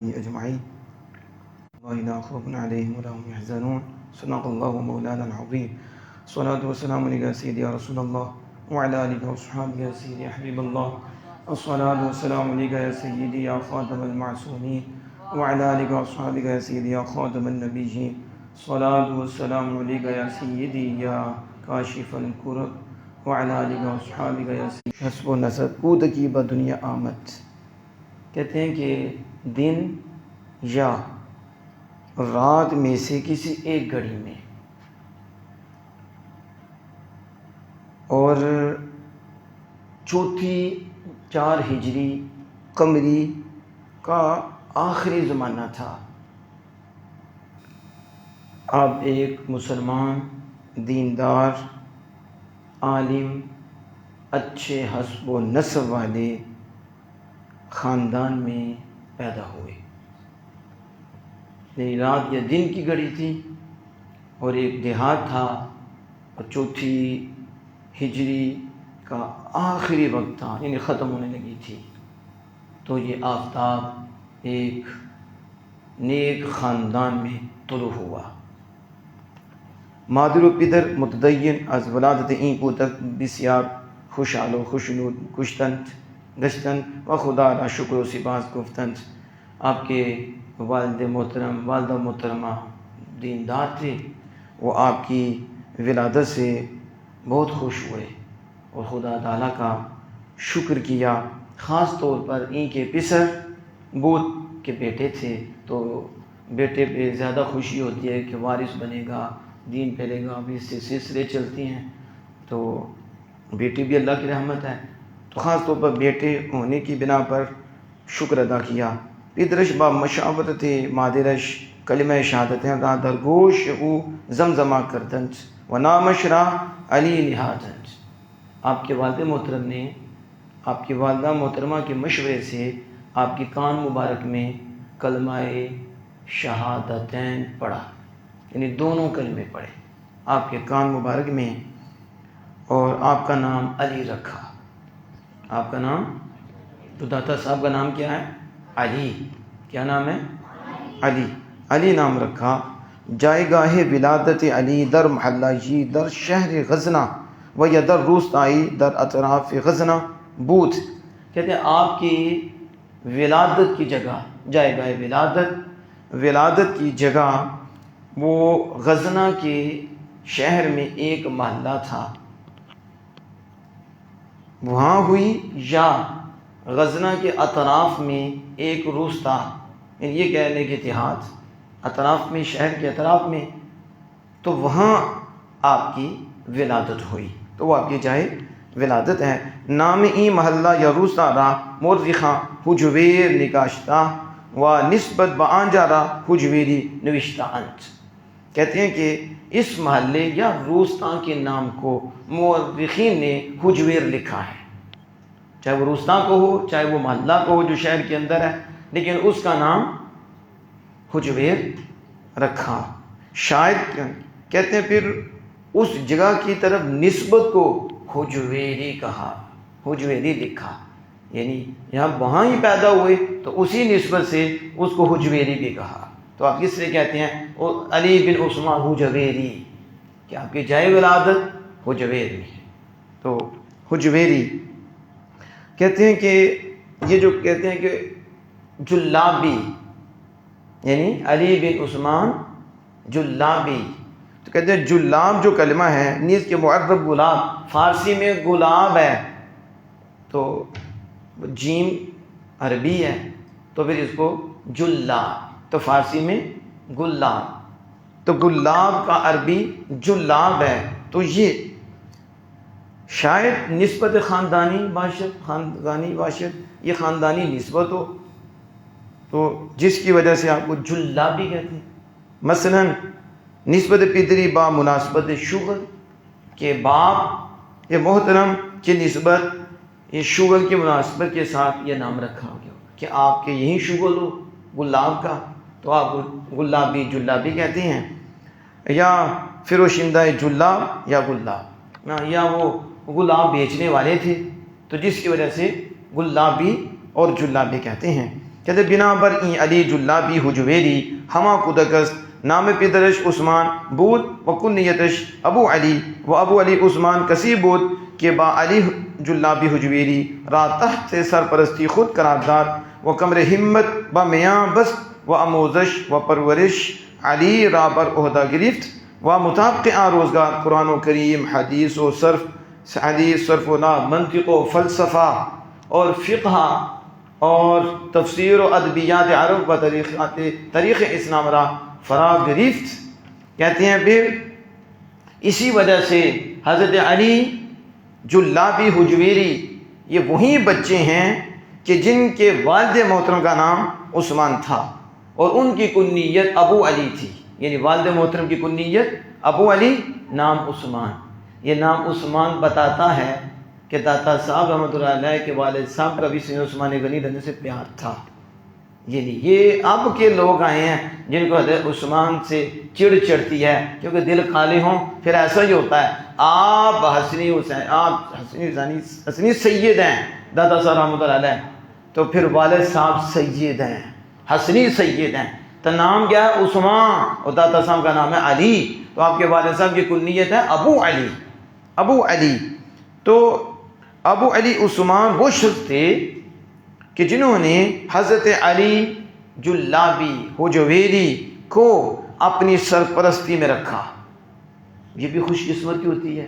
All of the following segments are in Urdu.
أجمعين لا خوف عليهم ولا هم يحزنون صدق الله مولانا العظيم الصلاة والسلام عليك سيدي يا رسول الله وعلى آلك وصحبه يا سيدي يا حبيب الله الصلاة والسلام عليك يا سيدي يا خاتم المعصومين وعلى آلك وصحبه يا سيدي يا خاتم النبيين الصلاة والسلام عليك يا سيدي يا کاشف الکرب وعلى آلك وصحبه یا سیدی حسب و نصب کودکی با دنیا آمد. کہتے ہیں کہ دن یا رات میں سے کسی ایک گھڑی میں اور چوتھی 4 ہجری قمری کا آخری زمانہ تھا. اب ایک مسلمان دیندار عالم اچھے حسب و نسب والے خاندان میں پیدا ہوئے. یعنی رات یا دن کی گھڑی تھی اور ایک دیہات تھا اور چوتھی ہجری کا آخری وقت تھا، یعنی ختم ہونے لگی تھی. تو یہ آفتاب ایک نیک خاندان میں طلوع ہوا. مادر و پدر متدین از ولادت این کودک بسیار خوشحال و خوشنود گشتند و خدا را شکر و سپاس گفتند. آپ کے والد محترم والدہ محترمہ دیندار تھے، وہ آپ کی ولادت سے بہت خوش ہوئے اور خدا تعالیٰ کا شکر کیا. خاص طور پر ان کے پسر بود کے بیٹے تھے، تو بیٹے پہ زیادہ خوشی ہوتی ہے کہ وارث بنے گا، دین پھیلے گا. ابھی اس سے سلسلے چلتی ہیں، تو بیٹی بھی اللہ کی رحمت ہے. تو خاص طور پر بیٹے ہونے کی بنا پر شکر ادا کیا. پدرش با مشاورت مادرش کلمہ شہادت را در گوش او زمزمہ کردند و نامش را علی نہادند. آپ کے والد محترم نے آپ کی والدہ محترمہ کے مشورے سے آپ کی کان مبارک میں کلمہ شہادتین پڑھا، یعنی دونوں کلمے پڑھے آپ کے کان مبارک میں، اور آپ کا نام علی رکھا. آپ کا نام، تو داتا صاحب کا نام کیا ہے؟ علی. کیا نام ہے؟ علی. علی نام رکھا. جائے گاہ ولادت علی در محلہ جی در شہر غزنہ و یا در روستائی در اطراف غزنہ بود. کہتے ہیں آپ کی ولادت کی جگہ، جائے گاہ ولادت کی جگہ وہ غزنہ کے شہر میں ایک محلہ تھا، وہاں ہوئی، یا غزنہ کے اطراف میں ایک روستا، یعنی یہ کہہ لیں کہ اتحاد اطراف میں، شہر کے اطراف میں، تو وہاں آپ کی ولادت ہوئی. تو وہ آپ کی جائے ولادت ہے. نام این محلہ یا روستا را مرزخاں حجویر نگاشتہ و نسبت با آنجا را حجویری نوشتہ انت. کہتے ہیں کہ اس محلے یا روستاں کے نام کو مورخین نے حجویر لکھا ہے، چاہے وہ روستاں کو ہو چاہے وہ محلہ کو ہو جو شہر کے اندر ہے، لیکن اس کا نام حجویر رکھا. شاید کہتے ہیں پھر اس جگہ کی طرف نسبت کو حجویری کہا، حجویری لکھا، یعنی یہاں وہاں ہی پیدا ہوئے تو اسی نسبت سے اس کو حجویری بھی کہا. تو آپ کس لیے کہتے ہیں علی بن عثمان حجویری، کہ آپ کی جائے ولادت حجویر میں ہے. تو حجویری کہتے ہیں کہ یہ جو کہتے ہیں کہ جلابی، یعنی علی بن عثمان جلابی. تو کہتے ہیں جلاب جو کلمہ ہے نیز کے معرب گلاب، فارسی میں گلاب ہے، تو جیم عربی ہے تو پھر اس کو جلاب، تو فارسی میں گلاب، تو گلاب کا عربی جلاب ہے. تو یہ شاید نسبت خاندانی باشد، یہ خاندانی نسبت ہو تو جس کی وجہ سے آپ کو جلابی کہتے ہیں. مثلا نسبت پدری با مناسبت شغل، کے باپ یہ محترم کی نسبت یہ شغل کی مناسبت کے ساتھ یہ نام رکھا گیا کہ آپ کے یہی شغل ہو گلاب کا، تو آپ گلابی جلابی کہتے ہیں. یا فروشندہ جلاب یا گلاب، یا وہ گلاب بیچنے والے تھے تو جس کی وجہ سے گلابی اور جلابی کہتے ہیں. کہتے بنا بر این علی جلابی حجویری ہما کدکست نام پدرش عثمان بود و کنیتش ابو علی و ابو علی عثمان کسی بود کہ با علی جلابی حجویری را تحت سرپرستی خود قرار دار و کمر ہمت با میاں بس و آموزش و پرورش علی را بر عہدہ گرفت و مطابق آن روزگار قرآن و کریم حدیث و صرف و نحو منطق و فلسفہ اور فقہ اور تفسیر و ادبیات عرب و تاریخ اسلام را فراغ گرفت. کہتے ہیں پھر اسی وجہ سے حضرت علی جلابی حجویری یہ وہی بچے ہیں کہ جن کے والد محترم کا نام عثمان تھا اور ان کی کنیت ابو علی تھی. یعنی والد محترم کی کنیت ابو علی، نام عثمان. یہ نام عثمان بتاتا ہے کہ داتا صاحب رحمۃ اللہ علیہ کے والد صاحب کا بھی سید عثمان غنی رضی سے پیار تھا. یعنی یہ اب کے لوگ آئے ہیں جن کو حضرت عثمان سے چڑ چڑھتی ہے کیونکہ دل خالی ہوں. پھر ایسا ہی ہوتا ہے، آپ حسنی سید ہیں داتا صاحب رحمۃ اللہ علیہ، تو پھر والد صاحب سید ہیں، حسنی سید ہیں، تو نام کیا ہے؟ عثمان، اور داتا صاحب کا نام ہے علی. تو آپ کے والد صاحب کی کنیت ہے ابو علی. ابو علی تو ابو علی عثمان وہ شخص تھے کہ جنہوں نے حضرت علی جلابی حجویری کو اپنی سرپرستی میں رکھا. یہ بھی خوش قسمتی ہوتی ہے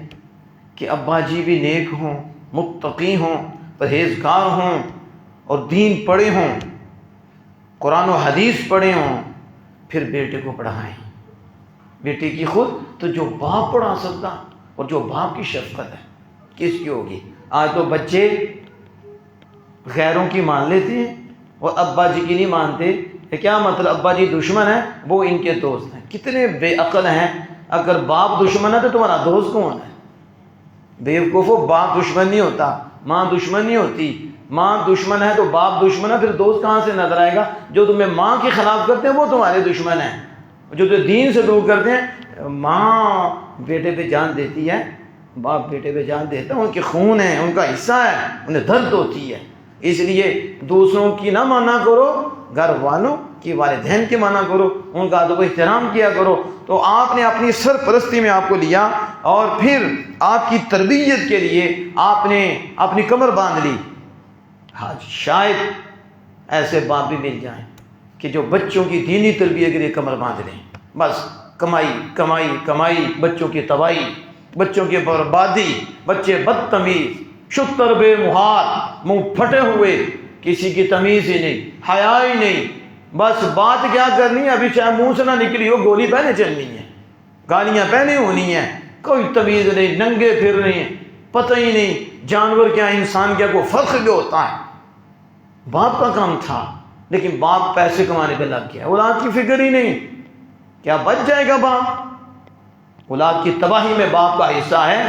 کہ ابا جی بھی نیک ہوں، متقی ہوں، پرہیزگار ہوں اور دین پڑھے ہوں، قرآن و حدیث پڑھے ہوں، پھر بیٹے کو پڑھائیں. بیٹے کی خود تو جو باپ پڑھا سکتا اور جو باپ کی شفقت ہے کس کی ہوگی؟ آج تو بچے غیروں کی مان لیتے ہیں اور ابا جی کی نہیں مانتے. کیا مطلب؟ ابا جی دشمن ہیں، وہ ان کے دوست ہیں. کتنے بے عقل ہیں. اگر باپ دشمن ہے تو تمہارا دوست کون ہے؟ بیوقوفو، باپ دشمن نہیں ہوتا، ماں دشمن نہیں ہوتی. ماں دشمن ہے تو باپ دشمن ہے، پھر دوست کہاں سے نظر آئے گا؟ جو تمہیں ماں کے خلاف کرتے ہیں وہ تمہارے دشمن ہیں. جو تمہیں دین سے دور کرتے ہیں، ماں بیٹے پہ جان دیتی ہے، باپ بیٹے پہ جان دیتا ہے، ان کے خون ہے، ان کا حصہ ہے، انہیں درد ہوتی ہے. اس لیے دوسروں کی نہ مانا کرو، گھر والوں کی، والدین کی مانا کرو، ان کا ادب و احترام کیا کرو. تو آپ نے اپنی سرپرستی میں آپ کو لیا اور پھر آپ کی تربیت کے لیے آپ نے اپنی کمر باندھ لی. ہاں شاید ایسے باپ بھی مل جائیں کہ جو بچوں کی دینی تربیت کے لیے کمر باندھ لیں. بس کمائی کمائی کمائی، بچوں کی تباہی، بچوں کی بربادی، بچے بدتمیز، شتر بے مہار، منہ پھٹے ہوئے، کسی کی تمیز ہی نہیں، حیا ہی نہیں. بس بات کیا کرنی ہے، ابھی چاہے منہ سے نہ نکلی ہو، گولی پہنے چلنی ہے، گالیاں پہنی ہونی ہیں، کوئی تمیز نہیں، ننگے پھر رہے ہیں، پتہ ہی نہیں جانور کیا انسان کیا، کوئی فرق بھی ہوتا ہے. باپ کا کام تھا لیکن باپ پیسے کمانے پہ لگ گیا، اولاد کی فکر ہی نہیں. کیا بچ جائے گا باپ؟ اولاد کی تباہی میں باپ کا حصہ ہے،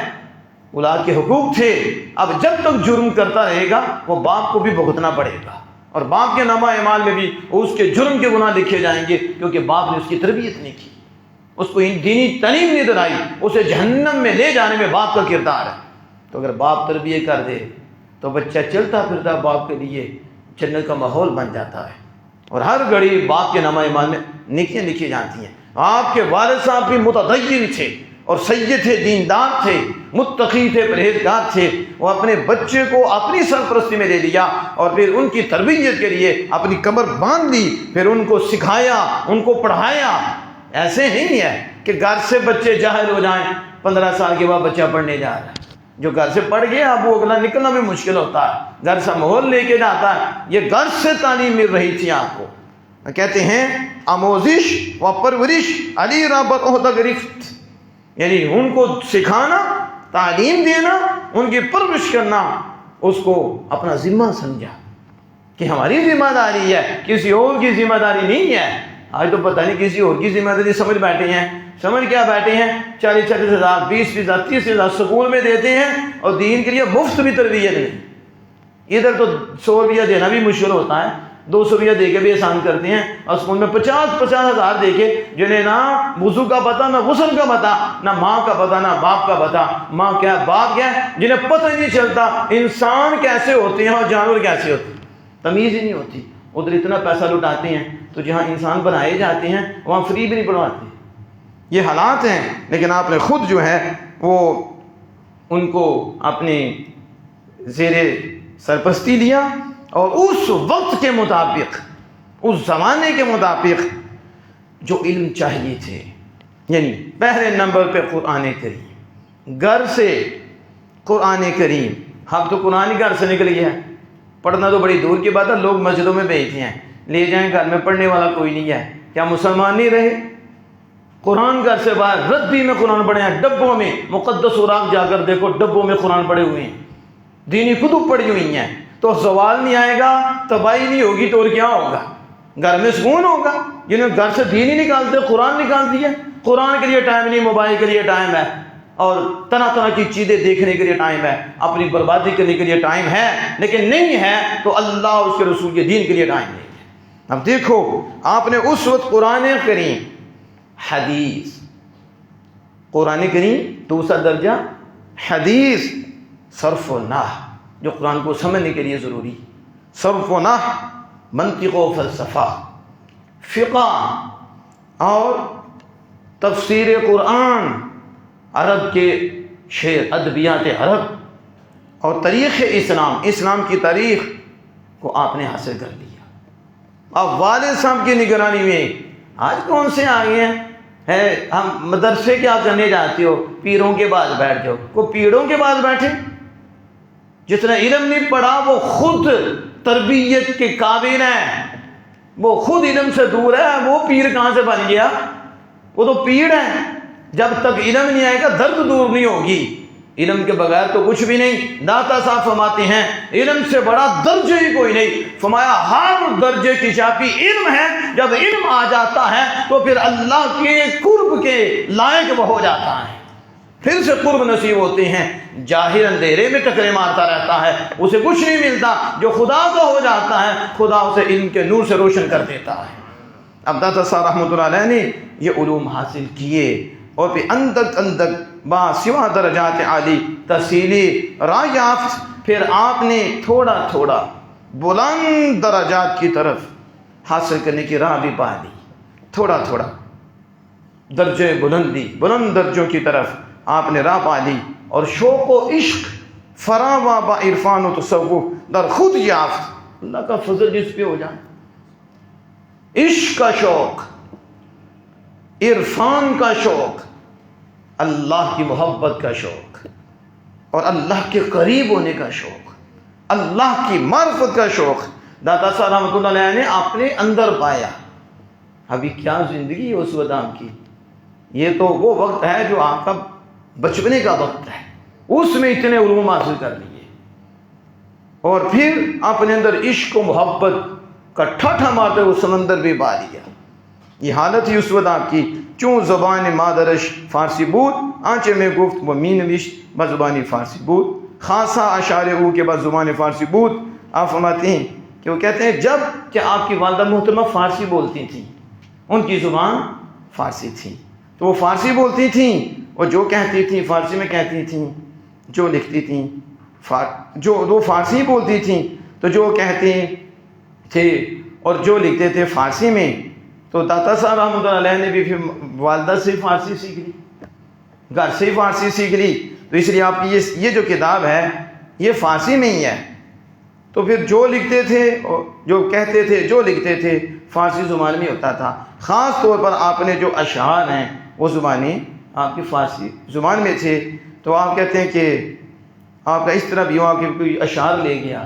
اولاد کے حقوق تھے. اب جب تک جرم کرتا رہے گا وہ باپ کو بھی بھگتنا پڑے گا، اور باپ کے نامہ اعمال میں بھی اس کے جرم کے گناہ لکھے جائیں گے، کیونکہ باپ نے اس کی تربیت نہیں کی، اس کو دینی تعلیم نہیں دلائی. اسے جہنم میں لے جانے میں باپ کا کردار ہے. تو اگر باپ تربیت کر دے تو بچہ چلتا پھرتا باپ کے لیے جنت کا ماحول بن جاتا ہے، اور ہر گھڑی باپ کے نامہ اعمال میں نیکیاں لکھی جاتی ہیں. آپ کے والد صاحب بھی متدین تھے اور سید تھے، دیندار تھے، متقی تھے، پرہیزگار تھے. وہ اپنے بچے کو اپنی سرپرستی میں لے لیا اور پھر ان کی تربیت کے لیے اپنی کمر باندھ لی، پھر ان کو سکھایا، ان کو پڑھایا. ایسے نہیں ہے کہ گھر سے بچے جاہل ہو جائیں، 15 سال کے بعد بچہ پڑھنے جا رہا ہے. جو گھر سے پڑھ گیا اب وہ اگلا نکلنا بھی مشکل ہوتا ہے، گھر سے ماحول لے کے جاتا ہے. یہ گھر سے تعلیم مل رہی تھی آپ کو. کہتے ہیں آموزش و پرورش علی را بر عہدہ گرفت، یعنی ان کو سکھانا، تعلیم دینا، ان کی پرورش کرنا، اس کو اپنا ذمہ سمجھا کہ ہماری ذمہ داری ہے، کسی اور کی ذمہ داری نہیں ہے. آج تو پتہ نہیں کسی اور کی ذمہ داری سمجھ بیٹھے ہیں. سمجھ کیا بیٹھے ہیں؟ 40-40 ہزار، 20-20 ہزار، 30 ہزار سکول میں دیتے ہیں اور دین کے لیے مفت بھی تربیت نہیں. ادھر تو 100 روپیہ دینا بھی مشکل ہوتا ہے، 200 روپیہ دے کے بھی احسان کرتے ہیں، اور اسکول میں 50-50 ہزار دے کے جنہیں نہ وضو کا پتہ، نہ غسل کا پتہ، نہ ماں کا پتہ، نہ باپ کا پتہ. ماں کیا باپ کیا، جنہیں پتہ نہیں چلتا انسان کیسے ہوتے ہیں اور جانور کیسے ہوتے ہیں، تمیز ہی نہیں ہوتی. ادھر اتنا پیسہ لٹاتے ہیں، تو جہاں انسان بنائے جاتے ہیں وہاں فری بھی نہیں پڑھواتے. یہ حالات ہیں، لیکن آپ نے خود جو ہے وہ ان کو اپنے زیر سرپرستی لیا، اور اس وقت کے مطابق، اس زمانے کے مطابق جو علم چاہیے تھے، یعنی پہلے نمبر پہ قرآن کریم، گھر سے قرآن کریم. اب تو قرآن ہی گھر سے نکل گیا ہے، پڑھنا تو بڑی دور کی بات ہے. لوگ مسجدوں میں بیٹھے ہیں، لے جائیں، گھر میں پڑھنے والا کوئی نہیں ہے. کیا مسلمان نہیں رہے؟ قرآن گھر سے باہر ردی میں قرآن پڑھے ہیں، ڈبوں میں. مقدس اوراق جا کر دیکھو، ڈبوں میں قرآن پڑھے ہوئے ہیں، دینی کتب پڑھی ہوئی ہیں. تو سوال نہیں آئے گا، تباہی نہیں ہوگی، تو اور کیا ہوگا؟ گھر میں سکون ہوگا. جنہوں نے گھر سے دین ہی نکالتے، قرآن نکال دیا. قرآن کے لیے ٹائم نہیں، موبائل کے لیے ٹائم ہے، اور طرح طرح کی چیزیں دیکھنے کے لیے ٹائم ہے، اپنی بربادی کرنے کے لیے ٹائم ہے. لیکن نہیں ہے تو اللہ اور اس کے رسول کے دین کے لیے ٹائم نہیں ہے. اب دیکھو، آپ نے اس وقت قرآن کریم، حدیث، قرآن کریم دوسرا درجہ، حدیث، صرف و نحو جو قرآن کو سمجھنے کے لیے ضروری، صرف و نحو، منطق و فلسفہ، فقہ اور تفسیر قرآن، عرب کے شعر، ادبیات عرب، اور تاریخ اسلام، اسلام کی تاریخ کو آپ نے حاصل کر لیا. اب والد صاحب کی نگرانی میں آج کون سے آگے ہیں؟ ہم مدرسے کیا کرنے جاتے ہو؟ پیروں کے بعد بیٹھ جاؤ. کو پیڑوں کے بعد بیٹھے؟ جتنا علم نہیں پڑھا وہ خود تربیت کے قابل ہے، وہ خود علم سے دور ہے. وہ پیر کہاں سے بن گیا؟ وہ تو پیڑ ہے. جب تک علم نہیں آئے گا درد دور نہیں ہوگی. علم کے بغیر تو کچھ بھی نہیں. داتا صاحب فرماتے ہیں علم سے بڑا درجہ ہی کوئی نہیں. فرمایا ہر درجے کی چابی علم ہے. جب علم آ جاتا ہے تو پھر اللہ کے قرب کے لائق وہ ہو جاتا ہے، پھر سے قرب نصیب ہوتے ہیں. جاہل اندھیرے میں ٹکرے مارتا رہتا ہے، اسے کچھ نہیں ملتا. جو خدا کا ہو جاتا ہے، خدا اسے علم کے نور سے روشن کر دیتا ہے. اب داتا صاحب رحمۃ اللہ علیہ نے یہ علوم حاصل کیے، اور پھر اندر با سوا درجات عالی تحصیلی راہ یافت. پھر آپ نے تھوڑا تھوڑا بلند درجات کی طرف حاصل کرنے کی راہ بھی پا لی. تھوڑا تھوڑا درجے بلندی، بلند درجوں کی طرف آپ نے راہ پا لی. اور شوق و عشق فراواں با عرفان و تصوف در خود یافت. اللہ کا فضل جس پہ ہو جائے، عشق کا شوق، عرفان کا شوق، اللہ کی محبت کا شوق، اور اللہ کے قریب ہونے کا شوق، اللہ کی معرفت کا شوق داتا صاحب رحمۃ اللہ علیہ نے اپنے اندر پایا. ابھی کیا زندگی ہے اس وقت آپ کی. یہ تو وہ وقت ہے جو آپ کا بچپنے کا وقت ہے، اس میں اتنے علوم حاصل کر لیے، اور پھر اپنے اندر عشق و محبت کا ٹھٹھا مارتے وہ سمندر بھی پا لیا. یہ حالت ہی اس وقت آپ کی. چون زبان مادرش فارسی بود، آنچے میں گفت و می نوشت بزبانی فارسی بود، خاصا اشعار او کے بعد زبان فارسی بود. آپ فرماتے ہیں کہ وہ کہتے ہیں جب کہ آپ کی والدہ محترمہ فارسی بولتی تھیں، ان کی زبان فارسی تھی، تو وہ فارسی بولتی تھیں، اور جو کہتی تھیں فارسی میں کہتی تھیں، جو لکھتی تھیں جو وہ فارسی بولتی تھیں، تو جو کہتے تھے اور جو لکھتے تھے فارسی میں. تو داتا صاحب رحمۃ اللہ علیہ نے بھی پھر والدہ سے فارسی سیکھ لی، گھر سے فارسی سیکھ لی. تو اس لیے آپ کی یہ جو کتاب ہے یہ فارسی میں ہی ہے. تو پھر جو لکھتے تھے، جو کہتے تھے، جو لکھتے تھے فارسی زبان میں ہوتا تھا. خاص طور پر آپ نے جو اشعار ہیں وہ زبانیں آپ کی فارسی زبان میں تھے. تو آپ کہتے ہیں کہ آپ کا اس طرح بھی ہوا کہ کوئی اشعار لے گیا،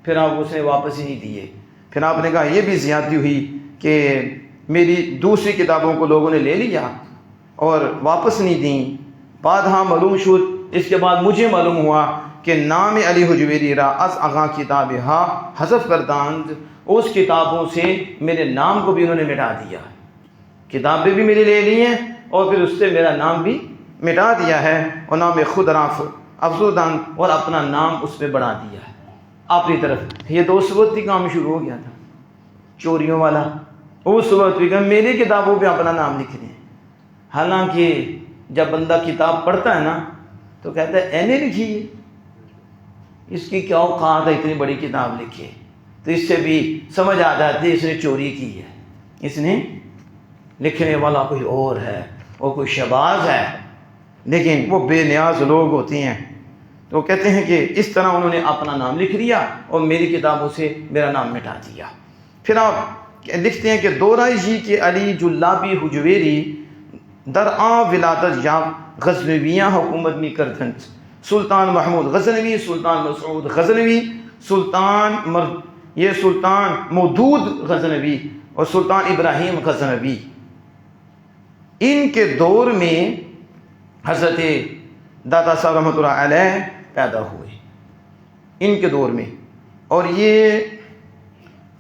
پھر آپ اسے واپس ہی نہیں دیے. پھر آپ نے کہا یہ بھی زیادتی ہوئی کہ میری دوسری کتابوں کو لوگوں نے لے لیا اور واپس نہیں دیں. بعد ہاں معلوم شد، اس کے بعد مجھے معلوم ہوا کہ نام علی حجویری را از اغا کتاب ہا حذف کرداند. اس کتابوں سے میرے نام کو بھی انہوں نے مٹا دیا. کتابیں بھی میری لے لی ہیں اور پھر اس سے میرا نام بھی مٹا دیا ہے، اور نام خود راف افزودان، اور اپنا نام اس میں بڑھا دیا ہے اپنی طرف. یہ تو اس وقت ہی کام شروع ہو گیا تھا چوریوں والا. اس وقت بھی کہ میری کتابوں پہ اپنا نام لکھ دیں. حالانکہ جب بندہ کتاب پڑھتا ہے نا تو کہتا ہے اینے لکھی ہے، اس کی کیا اوقات ہے اتنی بڑی کتاب لکھے. تو اس سے بھی سمجھ آ جاتی ہے اس نے چوری کی ہے، اس نے لکھنے والا کوئی اور ہے، وہ کوئی شہباز ہے، لیکن وہ بے نیاز لوگ ہوتے ہیں۔ تو کہتے ہیں کہ اس طرح انہوں نے اپنا نام لکھ لیا اور میری کتابوں سے میرا نام مٹا دیا۔ پھر آپ لکھتے ہیں کہ دورہ جی کے علی جلابی حجویری در آ ولادت یا غزنویاں حکومت میں کردند، سلطان محمود غزنوی، سلطان مسعود غزنوی، سلطان مودود غزنوی اور سلطان ابراہیم غزنوی، ان کے دور میں حضرت داتا صاحب رحمۃ اللہ علیہ پیدا ہوئے، ان کے دور میں، اور یہ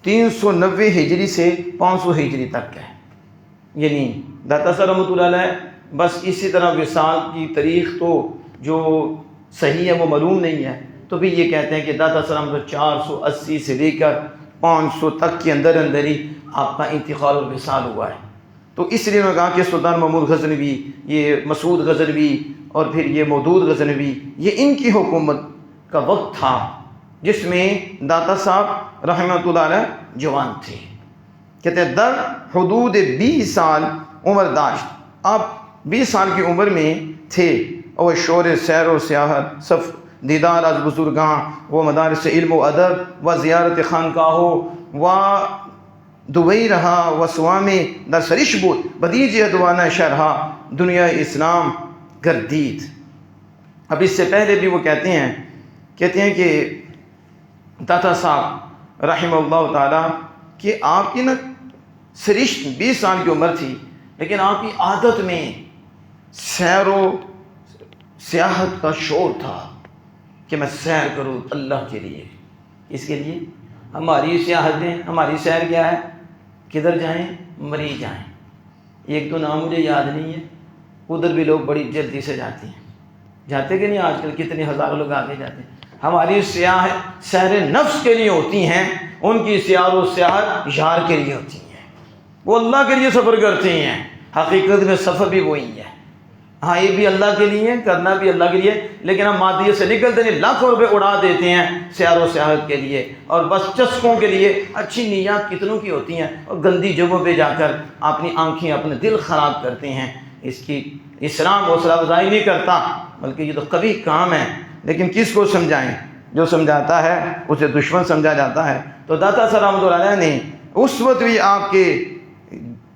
390 ہجری سے 500 ہجری تک ہے، یعنی داتا صاحب رحمۃ اللہ علیہ بس اسی طرح وصال کی تاریخ تو جو صحیح ہے وہ معلوم نہیں ہے، تو بھی یہ کہتے ہیں کہ داتا صاحب 480 سے لے کر 500 تک کے اندر اندر ہی آپ کا انتقال اور وصال ہوا ہے۔ تو اس لیے میں کہا کہ سلطان محمود غزنوی، یہ مسعود غزنوی اور پھر یہ مودود غزنوی، یہ ان کی حکومت کا وقت تھا جس میں داتا صاحب رحمۃ اللہ علیہ جوان تھے۔ کہتے ہیں در حدود 20 سال عمر داشت، آپ 20 سال کی عمر میں تھے، اور شور سیر و سیاحت، صف دیدار از بزرگاں و مدارس علم و ادب و زیارت خانقاہوں و دبئی رہا و سوام در سرش بود بدیج ادوانہ شرحا دنیا اسلام گردید۔ اب اس سے پہلے بھی وہ کہتے ہیں کہ داتا صاحب رحمہ اللہ تعالیٰ کہ آپ کی سرشت 20 سال کی عمر تھی، لیکن آپ کی عادت میں سیر و سیاحت کا شور تھا کہ میں سیر کروں اللہ کے لیے۔ اس کے لیے ہماری سیاحتیں، ہماری سیر کیا ہے؟ کدھر جائیں؟ مری جائیں۔ ایک تو نام مجھے یاد نہیں ہے، ادھر بھی لوگ بڑی جلدی سے جاتے ہیں، جاتے کہ نہیں؟ آج کل کتنے ہزاروں لوگ آگے جاتے ہیں۔ ہماری سیر نفس کے لیے ہوتی ہیں، ان کی سیار و سیاحت یار کے لیے ہوتی ہیں، وہ اللہ کے لیے سفر کرتے ہیں، حقیقت میں سفر بھی وہی ہے۔ ہاں یہ بھی اللہ کے لیے، کرنا بھی اللہ کے لیے، لیکن ہم مادیت سے نکلتے نہیں، لاکھوں روپے اڑا دیتے ہیں سیار و سیاحت کے لیے اور بس چسکوں کے لیے۔ اچھی نیات کتنوں کی ہوتی ہیں اور گندی جگہوں پہ جا کر اپنی آنکھیں، اپنے دل خراب کرتے ہیں۔ اس کی اسلام حوصلہ افزائی نہیں کرتا، بلکہ یہ تو کبھی کام ہے، لیکن کس کو سمجھائیں؟ جو سمجھاتا ہے اسے دشمن سمجھا جاتا ہے۔ تو داتا صاحب رحمۃ اللہ علیہ نے اس وقت بھی آپ کے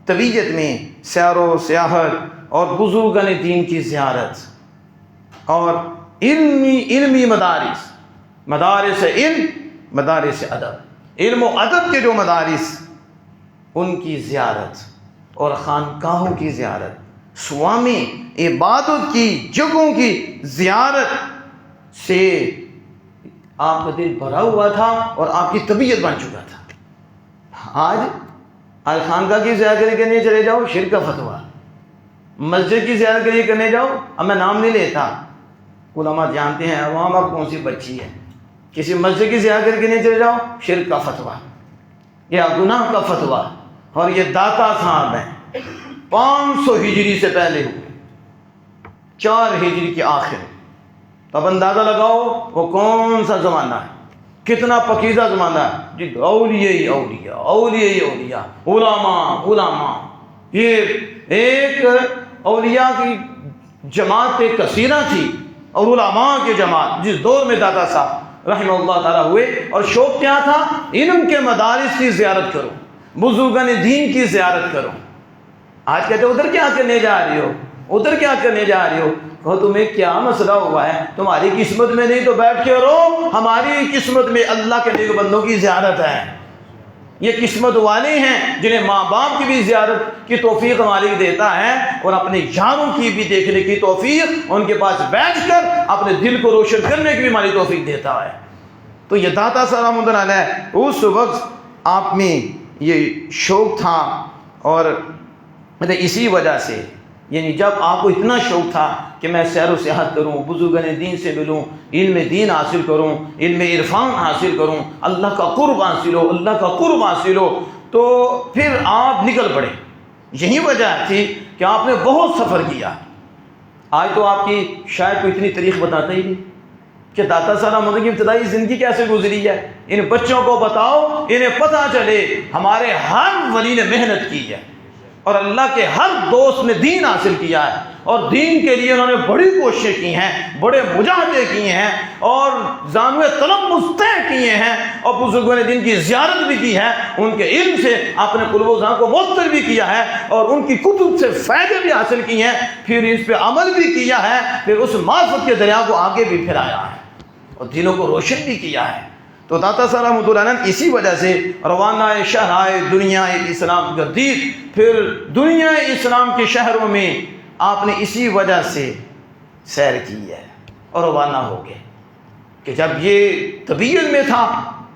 طبیعت میں سیر و سیاحت اور بزرگان دین کی زیارت اور علمی مدارس علم، مدارس ادب، علم و ادب کے جو مدارس، ان کی زیارت اور خانقاہوں کی زیارت، سوامی عبادت کی جگہوں کی زیارت سے آپ کا دل بھرا ہوا تھا اور آپ کی طبیعت بن چکا تھا۔ آج خانقاہ کی زیارت کرنے چلے جاؤ، شرک کا فتویٰ۔ مسجد کی زیارت کے لیے کرنے جاؤ، اب میں نام نہیں لیتا، علماء جانتے ہیں عوام اب کون سی بچی ہے، کسی مسجد کی زیارت کے لیے چلے جاؤ، شرک کا فتویٰ یا گناہ کا فتویٰ۔ اور یہ داتا صاحب ہیں، 500 ہجری سے پہلے ہوئے، 4 ہجری کے آخر۔ تو اب اندازہ لگاؤ وہ کون سا زمانہ ہے، کتنا پکیزہ زمانہ ہے جی، اولیاء ہی اولیاء، اولیاء ہی اولیاء، علماء، یہ ایک اولیاء کی جماعت کثیرہ تھی اور علماء کی جماعت جس دور میں داتا صاحب رحمہ اللہ تعالیٰ ہوئے۔ اور شوق کیا تھا؟ علم کے مدارس کی زیارت کرو، بزرگان دین کی زیارت کرو۔ آج کہتے ہیں ادھر کیا کرنے جا رہی ہو، ادھر کیا کرنے جا رہی ہو؟ کہو تمہیں کیا مسئلہ ہوا ہے؟ تمہاری قسمت میں نہیں تو بیٹھ کے رو، ہماری قسمت میں اللہ کے نیک بندوں کی زیارت ہے۔ یہ قسمت والے ہیں جنہیں ماں باپ کی بھی زیارت کی توفیق مالک دیتا ہے اور اپنے یاروں کی بھی دیکھنے کی توفیق، ان کے پاس بیٹھ کر اپنے دل کو روشن کرنے کی بھی مالک توفیق دیتا ہے۔ تو یہ داتا صاحب رحمۃ اللہ علیہ اس وقت آپ میں یہ شوق تھا، اور اسی وجہ سے یعنی جب آپ کو اتنا شوق تھا کہ میں سیر و سیاحت کروں، بزرگان دین سے ملوں، علم دین حاصل کروں، علم عرفان حاصل کروں، اللہ کا قرب حاصل ہو، اللہ کا قرب حاصل ہو، تو پھر آپ نکل پڑے۔ یہی وجہ تھی کہ آپ نے بہت سفر کیا۔ آج تو آپ کی شاید کوئی اتنی تاریخ بتاتا ہی نہیں کہ داتا صاحب احمد کی ابتدائی زندگی کیسے گزری ہے، ان بچوں کو بتاؤ، انہیں پتہ چلے ہمارے ہر ولی نے محنت کی ہے اور اللہ کے ہر دوست نے دین حاصل کیا ہے، اور دین کے لیے انہوں نے بڑی کوششیں کی ہیں، بڑے مجاہدے کیے ہیں، اور زانوِ طلب مستحق کیے ہیں، اور بزرگوں نے دین کی زیارت بھی کی ہے، ان کے علم سے اپنے قلوب و ذہن کو معطر بھی کیا ہے، اور ان کی کتب سے فائدے بھی حاصل کیے ہیں، پھر اس پہ عمل بھی کیا ہے، پھر اس معرفت کے دریا کو آگے بھی پھیلایا ہے اور دلوں کو روشن بھی کیا ہے۔ تو داتا صاحب رحمۃ اللہ علیہ اسی وجہ سے روانہ شہرائے دنیا اسلام گردید، پھر دنیا اسلام کے شہروں میں آپ نے اسی وجہ سے سیر کی ہے اور روانہ ہو گئے کہ جب یہ طبیعت میں تھا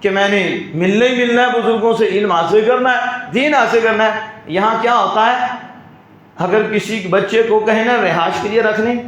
کہ میں نے ملنا ہی ملنا ہے بزرگوں سے، علم حاصل کرنا ہے، دین حاصل کرنا ہے۔ یہاں کیا ہوتا ہے، اگر کسی بچے کو کہیں نا رہائش کے لیے رکھنے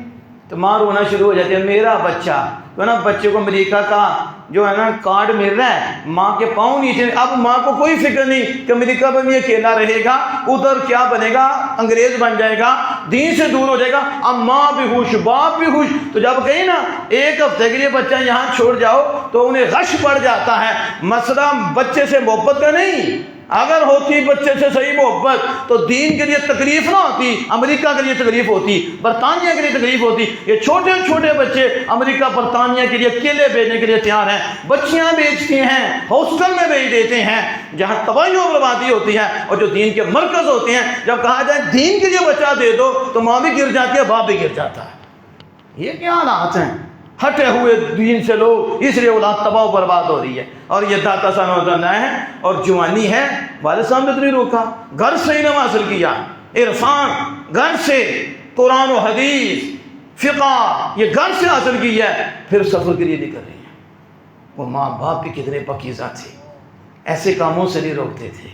تو ماں رونا شروع ہو جاتی ہے، میرا بچہ تو نا، بچے کو امریکہ کا جو ہے نا کارڈ مل رہا ہے، ماں کے پاؤں نیچے، اب ماں کو کوئی فکر نہیں کہ امریکہ میں بھی اکیلا رہے گا، ادھر کیا بنے گا، انگریز بن جائے گا، دین سے دور ہو جائے گا، اب ماں بھی خوش باپ بھی خوش۔ تو جب کہیں نا ایک ہفتے کے لیے بچہ یہاں چھوڑ جاؤ تو انہیں غش پڑ جاتا ہے۔ مسئلہ بچے سے محبت کا نہیں، اگر ہوتی بچے سے صحیح محبت تو دین کے لیے تکلیف نہ ہوتی، امریکہ کے لیے تکلیف ہوتی، برطانیہ کے لیے تکلیف ہوتی۔ یہ چھوٹے چھوٹے بچے امریکہ برطانیہ کے لیے اکیلے بھیجنے کے لیے تیار ہیں، بچیاں بیچتی ہیں، ہاسٹل میں بھیج دیتے ہیں جہاں تباہی و بربادی ہوتی ہے، اور جو دین کے مرکز ہوتے ہیں جب کہا جائے دین کے لیے بچہ دے دو تو ماں بھی گر جاتی ہے، باپ بھی گر جاتا ہے۔ یہ کیا حالات ہیں، ہٹے ہوئے دین سے لوگ، اس لیے اولاد تباہ و برباد ہو رہی ہے۔ اور یہ داتا صاحب ہے اور جوانی ہے، والد صاحب نے تو نہیں روکا، گھر سے علم حاصل کیا، عرفان گھر سے، قرآن و حدیث فقہ یہ گھر سے حاصل کیا ہے، پھر سفر کے لیے نکل رہی ہیں۔ وہ ماں باپ بھی کتنے پاکیزہ تھے، ایسے کاموں سے نہیں روکتے تھے۔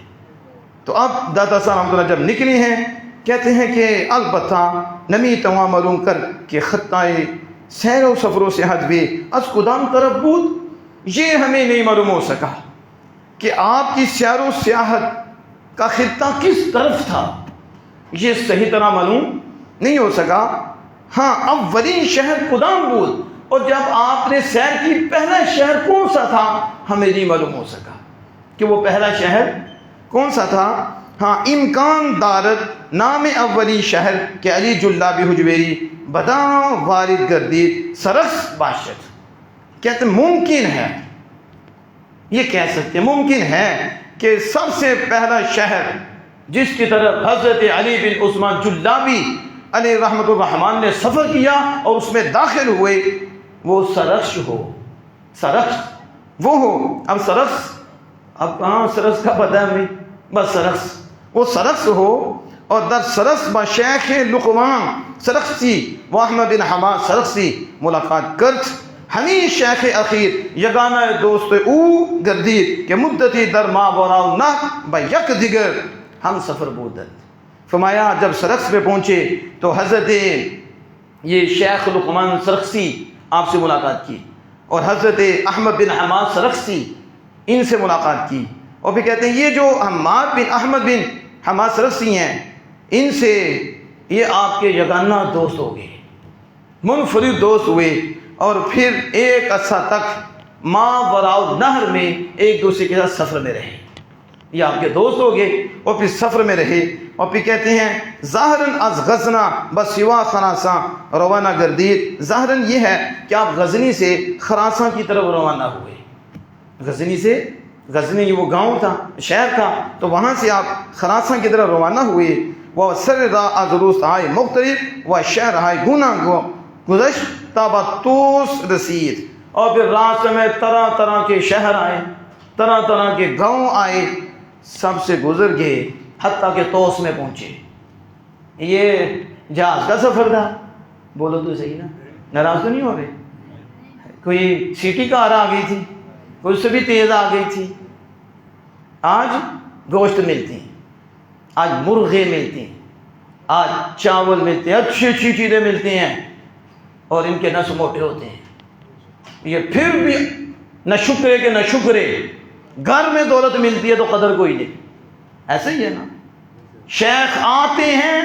تو اب داتا صاحب رحمۃ اللہ جب نکلی ہیں، کہتے ہیں کہ البتہ نمی تمام معلوم کر کہ خطۂ سیر و سفروں سے حجبِ از کدام طرف بود، یہ ہمیں نہیں معلوم ہو سکا کہ آپ کی سیر و سیاحت کا خطہ کس طرف تھا، یہ صحیح طرح معلوم نہیں ہو سکا۔ ہاں اولین شہر کدام بود، اور جب آپ نے سیر کی پہلا شہر کون سا تھا ہمیں نہیں معلوم ہو سکا کہ وہ پہلا شہر کون سا تھا۔ ہاں امکان دارت نام اولی شہر کہ علی جلابی حجویری بدا وارد گردید سرس باشد، کہتے ممکن ہے، یہ کہہ سکتے ممکن ہے کہ سب سے پہلا شہر جس کی طرف حضرت علی بن عثمان جلابی علیہ رحمۃ الرحمن نے سفر کیا اور اس میں داخل ہوئے، وہ سرخش ہو، سرخش وہ ہو۔ اب سرخش، اب کہاں سرخش کا پتہ ہے ہمیں، بس سرخش، وہ سرخش ہو۔ اور در سرخش با شیخ لقمان سرخسی و احمد بن حماد سرخسی ملاقات کرت، ہمیں شیخ اخیر یگانہ دوست او گردید کہ مدتی در ما براو نہ با یک دیگر ہم سفر بودت۔ فرمایا جب سرخس پہ پہنچے تو حضرت یہ شیخ لقمان سرخسی آپ سے ملاقات کی، اور حضرت احمد بن حماد سرخسی ان سے ملاقات کی، اور پھر کہتے ہیں یہ جو حماد بن احمد بن حماد سرخسی ہیں، ان سے یہ آپ کے یگانہ دوست ہو گئے، منفرد دوست ہوئے، اور پھر ایک عرصہ تک ماں وراء نہر میں ایک دوسرے کے ساتھ سفر میں رہے، یہ آپ کے دوست ہو گئے، اور پھر سفر میں رہے۔ اور پھر کہتے ہیں ظاہراً از غزنا بسوا خراساں روانہ گردید، ظاہراً یہ ہے کہ آپ غزنی سے خراساں کی طرف روانہ ہوئے، غزنی سے، غزنی وہ گاؤں تھا، شہر تھا، تو وہاں سے آپ خراساں کی طرف روانہ ہوئے۔ وہ سر را از روست آئے مختلف و شہر آئے گنا گزشت تابتوس رسید، اور پھر راستے میں طرح طرح کے شہر آئے، طرح طرح کے گاؤں آئے، سب سے گزر گئے حتیٰ کہ توس میں پہنچے۔ یہ جہاز کا سفر تھا، بولو تو صحیح نا، ناراض تو نہیں ہو رہے؟ کوئی سیٹی کار آ گئی تھی، کوئی اس سے بھی تیز آ گئی تھی۔ آج گوشت ملتے ہیں، آج مرغے ملتے ہیں، آج چاول ملتے ہیں، اچھی اچھی چیزیں ملتی ہیں، اور ان کے نس موٹے ہوتے ہیں۔ یہ پھر بھی نہ شکرے کہ نہ شکرے، گھر میں دولت ملتی ہے تو قدر کوئی نہیں، ایسے ہی ہے نا۔ شیخ آتے ہیں،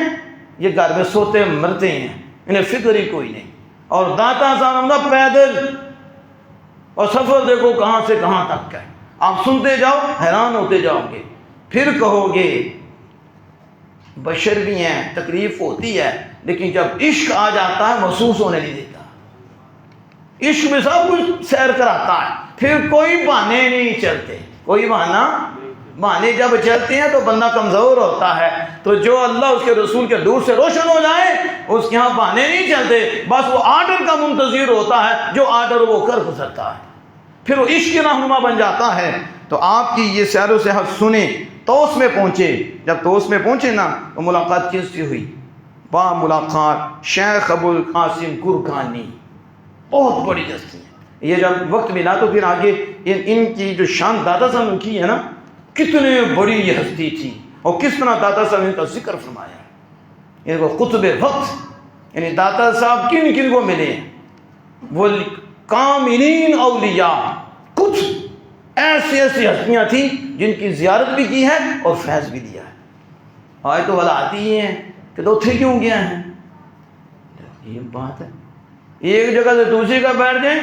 یہ گھر میں سوتے مرتے ہیں، انہیں فکر ہی کوئی نہیں۔ اور داتا صاحب پیدل اور سفر دیکھو کہاں سے کہاں تک ہے، آپ سنتے جاؤ حیران ہوتے جاؤ گے، پھر کہو گے بشر بھی ہیں، تکلیف ہوتی ہے، لیکن جب عشق آ جاتا ہے محسوس ہونے نہیں دیتا، عشق میں سب کچھ سیر کراتا ہے، پھر کوئی بہانے نہیں چلتے، کوئی بہانے جب چلتے ہیں تو بندہ کمزور ہوتا ہے، تو جو اللہ اس کے رسول کے نور سے روشن ہو جائے اس کے ہاں بہانے نہیں چلتے، بس وہ آرڈر کا منتظر ہوتا ہے، جو آرڈر وہ کر گزرتا ہے، پھر وہ عشق رہنما بن جاتا ہے۔ تو آپ کی یہ سیر و سیاحت سنیں، توس میں پہنچے، جب توس میں پہنچے نا تو ملاقات کس سے ہوئی؟ با ملاقات شیخ ابو القاسم گرگانی، بہت بڑی ہستی ہے، یہ جب وقت ملا تو پھر آگے ان کی جو شان دادا صاحب کی ہے نا، کتنے بڑی یہ ہستی تھی اور کس طرح دادا صاحب ان کا ذکر فرمایا، یہ وہ قطب وقت، یعنی دادا صاحب کن کن کو ملے ہیں؟ وہ کاملین اولیاء، کچھ ایسی ایسی ہستیاں تھیں جن کی زیارت بھی کی ہے اور فیض بھی دیا ہے۔ آج تو والا آتی ہی ہیں کہ تو اتھے کیوں گیا ہے، یہ بات ہے، ایک جگہ سے دوسری کا بیٹھ جائیں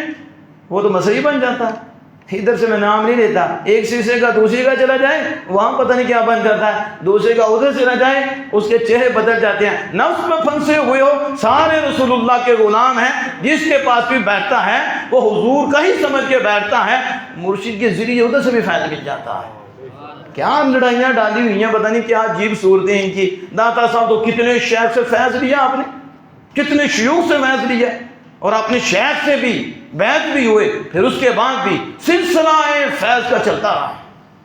وہ تو مسئلہ بن جاتا ہے، ادھر سے میں نام نہیں لیتا، ایک شیشے کا دوسری کا چلا جائے وہاں پتہ نہیں کیا بن جاتا ہے، دوسرے کا ادھر چلا جائے اس کے چہرے بدل جاتے ہیں، نفس میں پھنسے ہوئے ہو، سارے رسول اللہ کے غلام ہیں، جس کے پاس بھی بیٹھتا ہے وہ حضور کا ہی سمجھ کے بیٹھتا ہے، مرشد کے ذریعے ادھر سے بھی فائدہ مل جاتا ہے۔ کیا لڑائیاں ڈالی ہوئی ہیں، پتہ نہیں کیا عجیب صورتیں ان کی۔ داتا صاحب تو کتنے شیخ سے فیض لیا آپ نے، کتنے شیوخ سے فیض لیا، اور اپنے شیخ سے بھی بیعت بھی ہوئے، پھر اس کے بعد بھی سلسلہ فیض کا چلتا رہا۔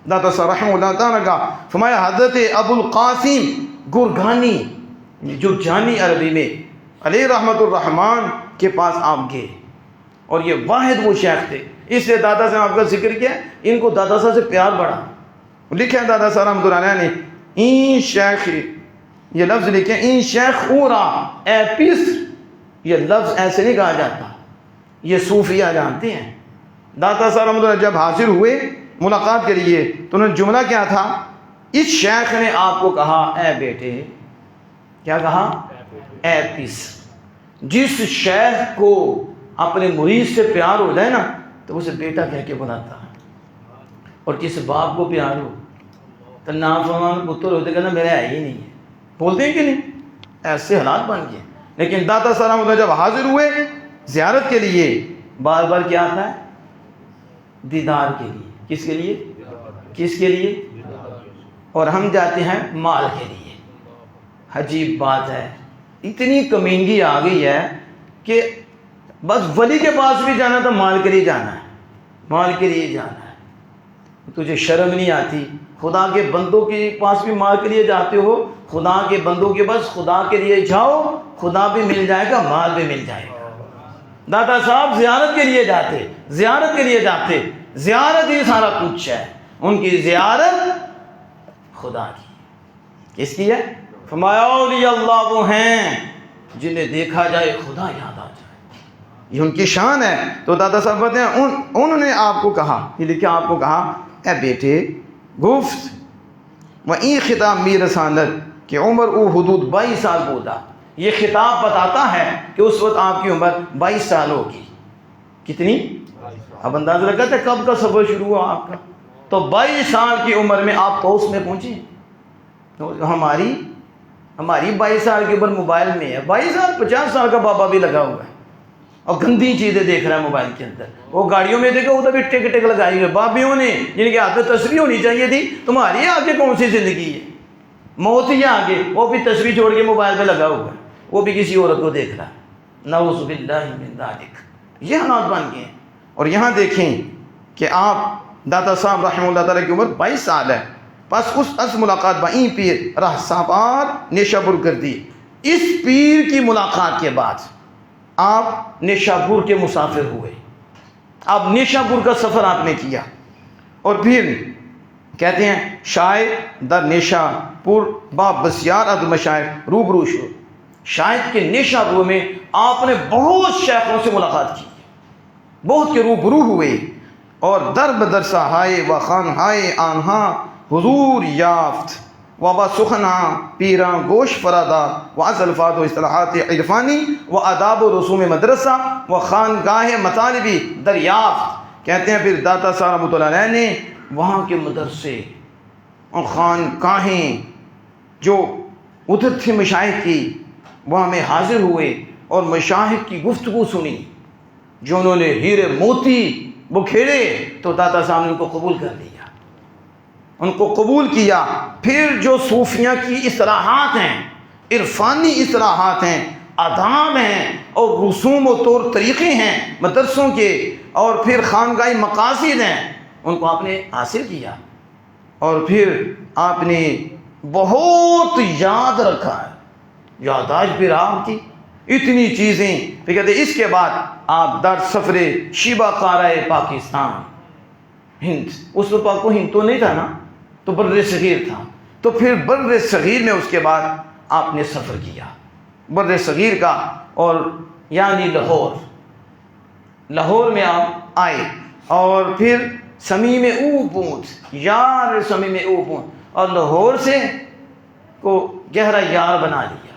داتا صاحب رحمہ اللہ تعالیٰ کا فرمایا حضرت ابو القاسم گرگانی جو جانی عربی میں علیہ رحمت الرحمن کے پاس آپ گئے، اور یہ واحد وہ شیخ تھے، اس لیے دادا صاحب آپ کا ذکر کیا، ان کو دادا صاحب سے پیار بڑھا۔ لکھا ہے دادا صاحب رحمۃ اللہ علیہ نے، این شیخ، یہ لفظ لکھے این شیخ اورا اے پیس، یہ لفظ ایسے نہیں کہا جاتا، یہ صوفیہ جانتے ہیں۔ داتا صاحب رحمۃ اللہ جب حاضر ہوئے ملاقات کے لیے تو انہوں نے جملہ کیا تھا، اس شیخ نے آپ کو کہا اے بیٹے، کیا کہا؟ اے پیس۔ جس شیخ کو اپنے مرید سے پیار ہو جائے نا تو اسے بیٹا کہہ کے بلاتا ہے، اور جس باپ کو پیار ہو تو نافرمان پتر ہوتے کہنا میرا ہے ہی نہیں ہے، بولتے ہیں کہ نہیں؟ ایسے حالات بن گئے۔ لیکن داتا صاحب جب حاضر ہوئے زیارت کے لیے، بار بار کیا آتا ہے؟ دیدار کے لیے۔ کس کے لیے؟ کس کے لیے؟ اور ہم جاتے ہیں مال کے لیے۔ عجیب بات ہے، اتنی کمینگی آ گئی ہے کہ بس ولی کے پاس بھی جانا تو مال کے لیے جانا ہے، مال کے لیے جانا ہے۔ تجھے شرم نہیں آتی؟ خدا کے بندوں کے پاس بھی مال کے لیے جاتے ہو، خدا کے بندوں کے پاس خدا کے لیے جاؤ، خدا بھی مل جائے گا، مال بھی مل جائے گا۔ داتا صاحب زیارت کے لیے جاتے، زیارت کے لیے جاتے، زیارت ہی سارا کچھ ہے، ان کی زیارت خدا کی۔ کس کی ہے؟ فرمایا اولیاء اللہ وہ ہیں جنہیں دیکھا جائے خدا یاد آ جائے، یہ ان کی شان ہے۔ تو دادا صاحب کہتے ہیں انہوں نے آپ کو کہا، یہ لکھا آپ کو کہا اے بیٹے گفت و این خطاب می رسالت کہ عمر او حدود 22 سال بودا، یہ خطاب بتاتا ہے کہ اس وقت آپ کی عمر 22 سال ہوگی۔ کتنی؟ اب اندازہ لگاتے کب کا سفر شروع ہوا آپ کا؟ تو 22 سال کی عمر میں آپ توس میں پہنچے۔ تو ہماری 22 سال کی عمر موبائل میں ہے، 22 سال 50 سال کا بابا بھی لگا ہوا ہے اور گندی چیزیں دیکھ رہا ہے موبائل کے اندر۔ وہ گاڑیوں میں دیکھو ادھر بھی ٹک ٹک لگائی ہوئے بابیوں نے، جن کے ہاتھ میں تصویر ہونی چاہیے تھی۔ تمہاری آگے کون سی زندگی ہے؟ موت ہی آگے، وہ بھی تصویر چھوڑ کے موبائل پہ لگا ہوا ہے، وہ بھی کسی عورت کو دیکھ رہا ہے۔ نعوذ باللہ من ذالک، یہ حالات بن گئے ہیں۔ اور یہاں دیکھیں کہ آپ داتا صاحب رحمہ اللہ تعالیٰ کی عمر 22 سال ہے، پس اس ملاقات با این پیر راہ صاحبار نیشابور کر دی۔ اس پیر کی ملاقات کے بعد آپ نیشابور کے مسافر ہوئے، اب نیشابور کا سفر آپ نے کیا، اور پھر کہتے ہیں شاید در نیشابور با بسیار از مشائخ روبرو شد، شاید کہ نیشابور میں آپ نے بہت شیخوں سے ملاقات کی، بہت کے روبرو ہوئے، اور در بدر سہائے و خانہائے آنہاں حضور یافت و با سخنہاں پیران گوش فرادا و از الفاظ و اصطلاحات عرفانی و آداب و رسوم مدرسہ و خانگاہ مطالبی دریافت۔ کہتے ہیں پھر داتا صاحب رحمۃ اللہ علیہ نے وہاں کے مدرسے اور خانقاہیں جو ادھر تھے مشائخ کی، وہاں میں حاضر ہوئے اور مشائخ کی گفتگو سنی، جو انہوں نے ہیرے موتی بکھیرے، تو داتا صاحب نے ان کو قبول کر لیا، ان کو قبول کیا۔ پھر جو صوفیہ کی اصطلاحات ہیں، عرفانی اصطلاحات ہیں، آداب ہیں اور رسوم و طور طریقے ہیں مدرسوں کے، اور پھر خانقاہی مقاصد ہیں، ان کو آپ نے حاصل کیا، اور پھر آپ نے بہت یاد رکھا ہے، یادداشت پھر آپ کی اتنی چیزیں۔ پھر کہتے ہیں اس کے بعد آپ در سفر شیبہ قارہ پاکستان ہند، اس وقت کو ہند تو نہیں تھا نا، تو بر صغیر تھا، تو پھر بر صغیر میں اس کے بعد آپ نے سفر کیا بر صغیر کا، اور یعنی لاہور میں آپ آئے، اور پھر سمیم او پونت، یار سمیم او پونت، اور لاہور سے کو گہرا یار بنا لیا،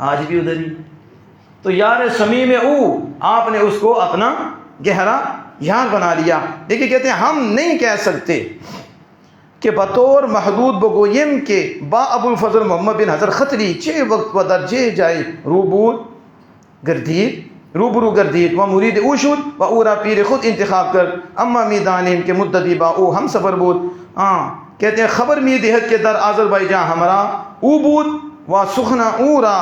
آج بھی ادھر ہی تو یار سمیم او، آپ نے اس کو اپنا گہرا یار بنا لیا۔ دیکھیے کہتے ہیں ہم نہیں کہہ سکتے کہ بطور محدود بگویم کے با ابو الفضل محمد بن حضر خطری چے وقت و درجے جائے روبرو گردید و مرید اوشد و اورا پیر خود انتخاب کر، اما میدانیم کے مدتی با او ہم سفر بود۔ کہتے ہیں خبر می دہت کے در آذربائیجان ہمارا او بود و سخنا اورا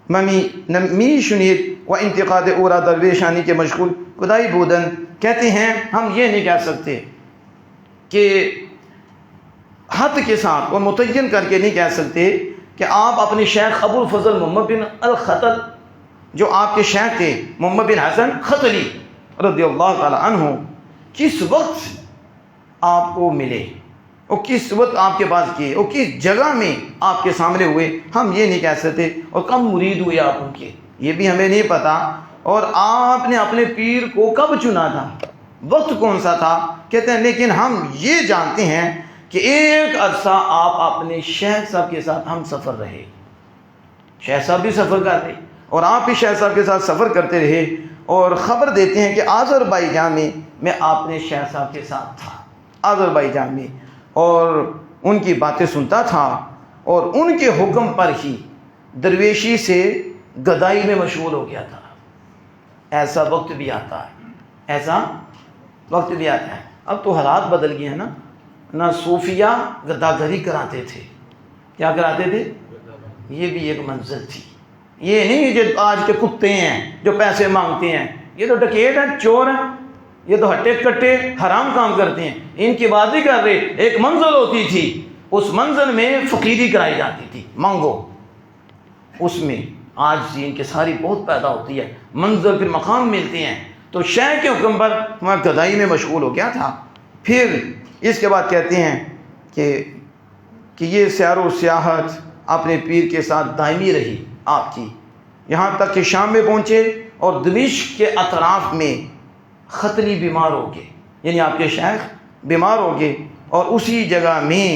می شنید و انتقاد اورا درویشانی کے مشغول خدائی بودن۔ کہتے ہیں ہم یہ نہیں کہہ سکتے کہ حد کے ساتھ اور متعین کر کے نہیں کہہ سکتے کہ آپ اپنے شیخ ابو الفضل محمد بن الخطل، جو آپ کے شیخ تھے محمد بن حسن خطلی رضی اللہ تعالی عنہ، کس وقت آپ کو ملے اور کس وقت آپ کے پاس کیے اور کس جگہ میں آپ کے سامنے ہوئے، ہم یہ نہیں کہہ سکتے، اور کب مرید ہوئے آپ ان کے، یہ بھی ہمیں نہیں پتا، اور آپ نے اپنے پیر کو کب چنا تھا، وقت کون سا تھا۔ کہتے ہیں لیکن ہم یہ جانتے ہیں کہ ایک عرصہ آپ اپنے شیخ صاحب کے ساتھ ہم سفر رہے، شیخ صاحب بھی سفر کر رہے اور آپ بھی شیخ صاحب کے ساتھ سفر کرتے رہے، اور خبر دیتے ہیں کہ آذربائیجان میں آپ نے شیخ صاحب کے ساتھ تھا آذربائیجان میں، اور ان کی باتیں سنتا تھا، اور ان کے حکم پر ہی درویشی سے گدائی میں مشغول ہو گیا تھا۔ ایسا وقت بھی آتا ہے، ایسا وقت بھی آتا ہے۔ اب تو حالات بدل گئے ہیں نا صوفیہ گداگری کراتے تھے، کیا کراتے تھے، یہ بھی ایک منزل تھی، یہ نہیں جو آج کے کتے ہیں جو پیسے مانگتے ہیں، یہ تو ڈکیت ہیں، چور ہیں، یہ تو ہٹے کٹے حرام کام کرتے ہیں، ان کی بات نہیں کر رہے۔ ایک منزل ہوتی تھی، اس منزل میں فقیری کرائی جاتی تھی، مانگو، اس میں آج ان کے ساری بہت پیدا ہوتی ہے، منزل پھر مقام ملتے ہیں، تو شیخ کے حکم پر میں گدائی میں مشغول ہو گیا تھا۔ پھر اس کے بعد کہتے ہیں کہ یہ سیر و سیاحت اپنے پیر کے ساتھ دائمی رہی آپ کی، یہاں تک کہ شام میں پہنچے اور دمشق کے اطراف میں خطلی بیمار ہو گئے، یعنی آپ کے شیخ بیمار ہو گئے، اور اسی جگہ میں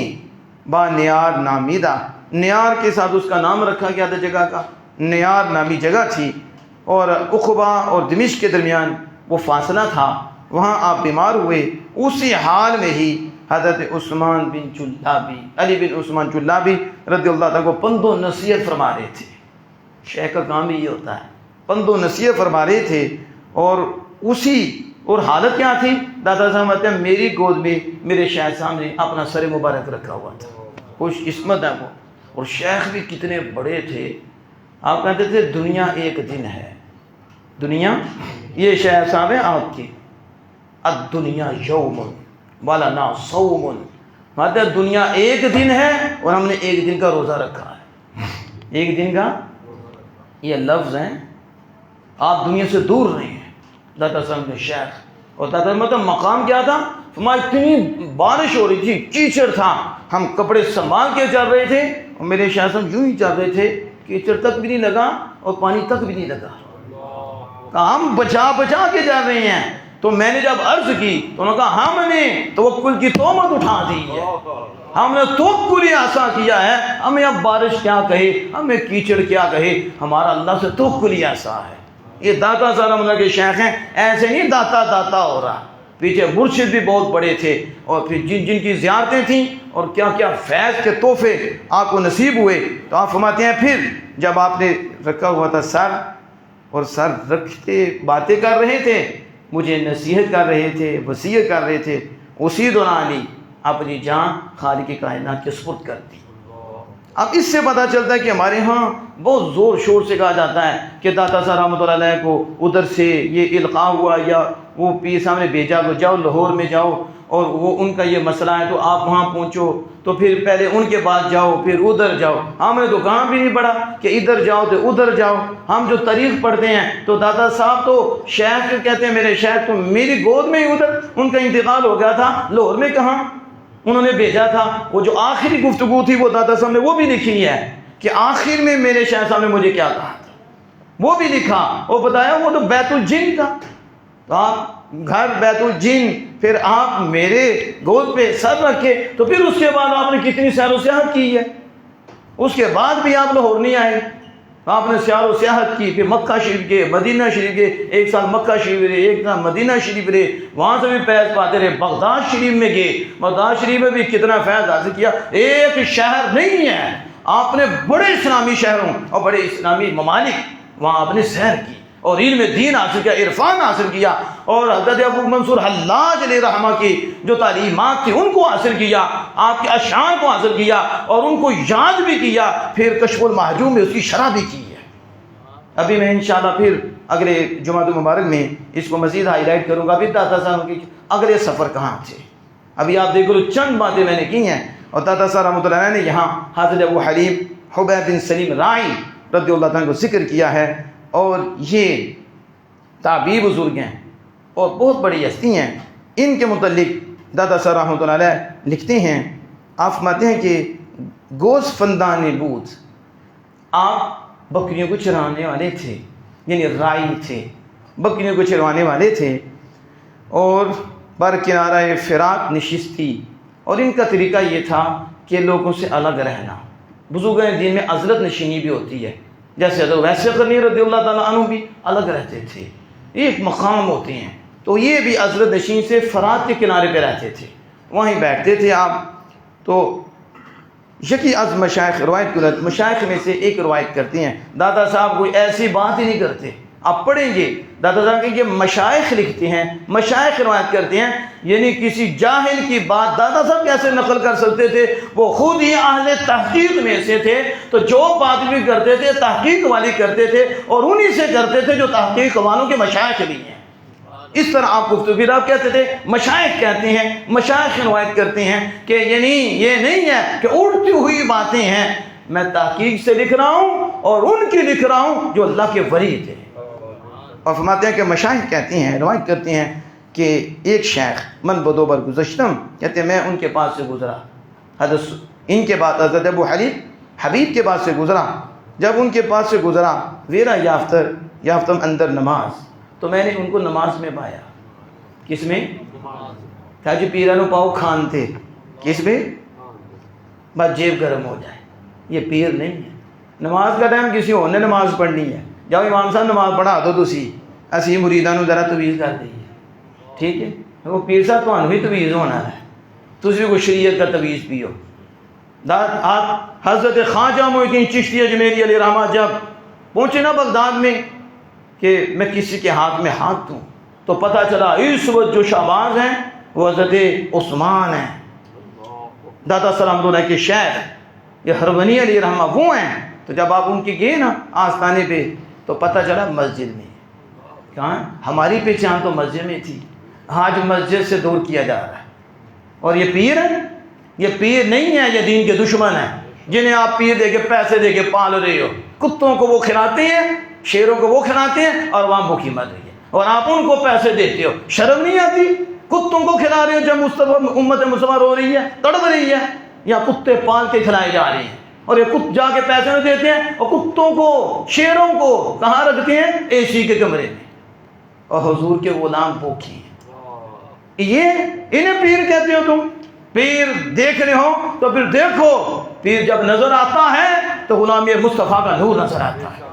با نیار نامیدہ، نیار کے ساتھ اس کا نام رکھا گیا تھا جگہ کا، نیار نامی جگہ تھی، اور عقبہ اور دمشق کے درمیان وہ فاصلہ تھا، وہاں آپ بیمار ہوئے۔ اسی حال میں ہی حضرت عثمان بن چلابی، علی بن عثمان چلابی رضی اللہ عنہ کو پند و نصیحت فرما رہے تھے، شیخ کا کام بھی یہ ہوتا ہے، پند و نصیحت فرما رہے تھے، اور حالت کیا تھی، دادا صاحب کہتے ہیں میری گود میں میرے شیخ صاحب نے اپنا سر مبارک رکھا ہوا تھا، خوش قسمت ہے وہ، اور شیخ بھی کتنے بڑے تھے، آپ کہتے تھے دنیا ایک دن ہے، دنیا، یہ شیخ صاحب ہیں آپ کی، الدنیا یوم ولنا صوم، مطلب دنیا ایک دن ہے اور ہم نے ایک دن کا روزہ رکھا ہے، ایک دن کا، یہ لفظ ہیں، آپ دنیا سے دور نہیں ہیں داتا صاحب نے شیخ، اور داتا مطلب مقام کیا تھا، ہماری اتنی بارش ہو رہی تھی، کیچڑ تھا، ہم کپڑے سنبھال کے چل رہے تھے، اور میرے شیخ صاحب یوں ہی چل رہے تھے، کیچڑ تک بھی نہیں لگا اور پانی تک بھی نہیں لگا، ہم بچا بچا کے جا رہے ہیں۔ تو میں نے جب عرض کی تو انہوں نے کہا ہم نے توکل کی تہمت اٹھا دی ہے، ہم نے توکل ایسا کیا ہے، ہمیں اب بارش کیا کہے، ہمیں کیچڑ کیا کہے، ہمارا اللہ سے توکل ایسا ہے۔ یہ داتا صاحب کے شیخ ہیں، ایسے نہیں داتا داتا ہو رہا، پیچھے مرشد بھی بہت بڑے تھے، اور پھر جن کی زیارتیں تھیں اور کیا کیا فیض کے تحفے آپ کو نصیب ہوئے. تو آپ فرماتے ہیں پھر جب آپ نے رکھا ہوا تھا سر، اور سر رکھتے باتیں کر رہے تھے، مجھے نصیحت کر رہے تھے، وصیت کر رہے تھے، اسی دوران ہی اپنی جان خالق کائنات کے سپرد کر دی. اب اس سے پتہ چلتا ہے کہ ہمارے ہاں بہت زور شور سے کہا جاتا ہے کہ داتا صاحب رحمۃ اللہ علیہ کو ادھر سے یہ القاء ہوا، یا وہ پیر صاحب نے بھیجا کہ جاؤ لاہور میں جاؤ اور وہ ان کا یہ مسئلہ ہے تو آپ وہاں پہنچو، تو پھر پہلے ان کے بعد جاؤ پھر ادھر جاؤ. ہم نے تو کہاں بھی نہیں پڑھا کہ ادھر جاؤ تو ادھر جاؤ. ہم جو تاریخ پڑھتے ہیں تو داتا صاحب تو شیخ کہتے ہیں میرے شیخ تو میری گود میں ہی ادھر ان کا انتقال ہو گیا تھا، لاہور میں کہاں انہوں نے بھیجا تھا. وہ جو آخری گفتگو تھی وہ داتا صاحب نے وہ بھی لکھی ہے کہ آخر میں میرے شیخ صاحب نے مجھے کیا کہا تھا، وہ بھی لکھا. وہ بتایا وہ تو بیت الجن تھا، تو آپ گھر بیت الجن، پھر آپ میرے گود پہ سر رکھے، تو پھر اس کے بعد آپ نے کتنی سیر و سیاحت کی ہے. اس کے بعد بھی آپ لاہور نہیں آئے، آپ نے سیر و سیاحت کی، پھر مکہ شریف کے، مدینہ شریف کے، ایک سال مکہ شریف رہے، ایک سال مدینہ شریف رہے، وہاں سے بھی فیض پاتے رہے. بغداد شریف میں گئے، بغداد شریف میں بھی کتنا فیض حاصل کیا. ایک شہر نہیں ہے، آپ نے بڑے اسلامی شہروں اور بڑے اسلامی ممالک وہاں آپ نے سیر کی اور علم دین حاصل کیا، عرفان حاصل کیا، اور حضرت ابو منصور حلاج علیہ رحمہ کی جو تعلیمات تھی ان کو حاصل کیا، آپ کے اشعار کو حاصل کیا اور ان کو یاد بھی کیا. پھر کشف المحجوم میں اس کی شرح بھی کی ہے. ابھی میں انشاءاللہ پھر اگلے جمعہ المبارک میں اس کو مزید ہائی لائٹ کروں گا. ابھی داتا صاحب کے اگلے سفر کہاں تھے، ابھی آپ دیکھ لو چند باتیں میں نے کی ہیں. اور داتا صاحب رحمۃ اللہ علیہ نے یہاں حضرت ابو حلیم حبیب بن سلیم رائی رضی اللہ تعالیٰ کو ذکر کیا ہے، اور یہ تابعی بزرگ ہیں اور بہت بڑی ہستی ہیں. ان کے متعلق داتا صاحب رحمۃ اللہ علیہ لکھتے ہیں، آپ فرماتے ہیں کہ گوس فندان بود، آپ بکریوں کو چرانے والے تھے، یعنی رائی تھے، بکریوں کو چروانے والے تھے، اور بر کنارہ فرات نشستی. اور ان کا طریقہ یہ تھا کہ لوگوں سے الگ رہنا. بزرگان دین میں عزلت نشینی بھی ہوتی ہے، جیسے حضرت ویسے قرنی رضی اللہ تعالیٰ عنہ بھی الگ رہتے تھے، ایک مقام ہوتے ہیں. تو یہ بھی عزلت نشین سے فرات کے کنارے پہ رہتے تھے، وہیں بیٹھتے تھے آپ. تو یکی از مشائخ روایت کرتے، مشائخ میں سے ایک روایت کرتے ہیں، دادا صاحب کوئی ایسی بات ہی نہیں کرتے. آپ پڑھیں گے دادا صاحب کہ یہ مشائخ لکھتے ہیں، مشائخ روایت کرتے ہیں، یعنی کسی جاہل کی بات دادا صاحب کیسے نقل کر سکتے تھے، وہ خود ہی اہل تحقیق میں سے تھے. تو جو بات بھی کرتے تھے تحقیق والی کرتے تھے، اور انہی سے کرتے تھے جو تحقیق والوں کے مشائخ بھی ہیں. اس طرح آپ گفتگو، پھر آپ کہتے تھے مشائخ کہتے ہیں، مشائخ روایت کرتے ہیں کہ یعنی یہ نہیں ہے کہ اڑتی ہوئی باتیں ہیں، میں تحقیق سے لکھ رہا ہوں اور ان کی لکھ رہا ہوں جو اللہ کے ولی تھے. اور فرماتے ہیں کہ مشائخ کہتے ہیں، روایت کرتے ہیں کہ ایک شیخ من بدوبر گزشتم، کہتے ہیں میں ان کے پاس سے گزرا، حضرت ان کے بعد حضرت ابو حلیم حبیب کے پاس سے گزرا. جب ان کے پاس سے گزرا ویرا یافتم اندر نماز، تو میں نے ان کو نماز میں پایا. کس میں؟ کہا جی پیرانو پاؤ کھان تھے، کس میں؟ بس جیب گرم ہو جائے. یہ پیر نہیں ہے. نماز کا ٹائم کسی اور نے نماز پڑھنی ہے، جاؤ امام صاحب نماز پڑھا دو، تسی اسی مریدانو ذرا تویز کر دئیے، ٹھیک ہے. وہ پیر صاحب تو بھی تویز ہونا ہے، تسی کوئی شریعت کا تویز پیو. آپ حضرت خواجہ معین الدین چشتی اجمیری علیہ رحمہ جب پہنچے نا بغداد میں کہ میں کسی کے ہاتھ میں ہاتھ دوں، تو پتہ چلا اس وقت جو شہباز ہیں وہ حضرت عثمان ہیں، داتا سلام اللہ کے شیخ یہ ہرونی علیہ رحمہ وہ ہیں. تو جب آپ ان کی گئے نا آستانے پہ تو پتہ چلا مسجد میں. کہاں؟ ہماری پہچان تو مسجد میں تھی، آج مسجد سے دور کیا جا رہا ہے. اور یہ پیر ہے، یہ پیر نہیں ہے، یہ دین کے دشمن ہیں جنہیں آپ پیر دے کے پیسے دے کے پال رہے ہو. کتوں کو وہ کھلاتے ہیں، شیروں کو وہ کھلاتے ہیں، اور وہاں بھوکی مر رہی ہے، اور آپ ان کو پیسے دیتے ہو. شرم نہیں آتی؟ کتوں کو کھلا رہے ہو جب امت مصطفیٰ رو رہی ہے، تڑپ رہی ہے، یا کتے پال کے کھلائے جا رہے ہیں، اور یہ جا کے پیسے نہیں دیتے ہیں، اور کتوں کو شیروں کو کہاں رکھتے ہیں؟ اے سی کے کمرے میں، اور حضور کے غلام بھوکے ہیں. یہ انہیں پیر کہتے ہو تم؟ پیر دیکھ رہے ہو تو پھر دیکھو، پیر جب نظر آتا ہے تو غلامی مصطفیٰ کا نور نظر آتا ہے،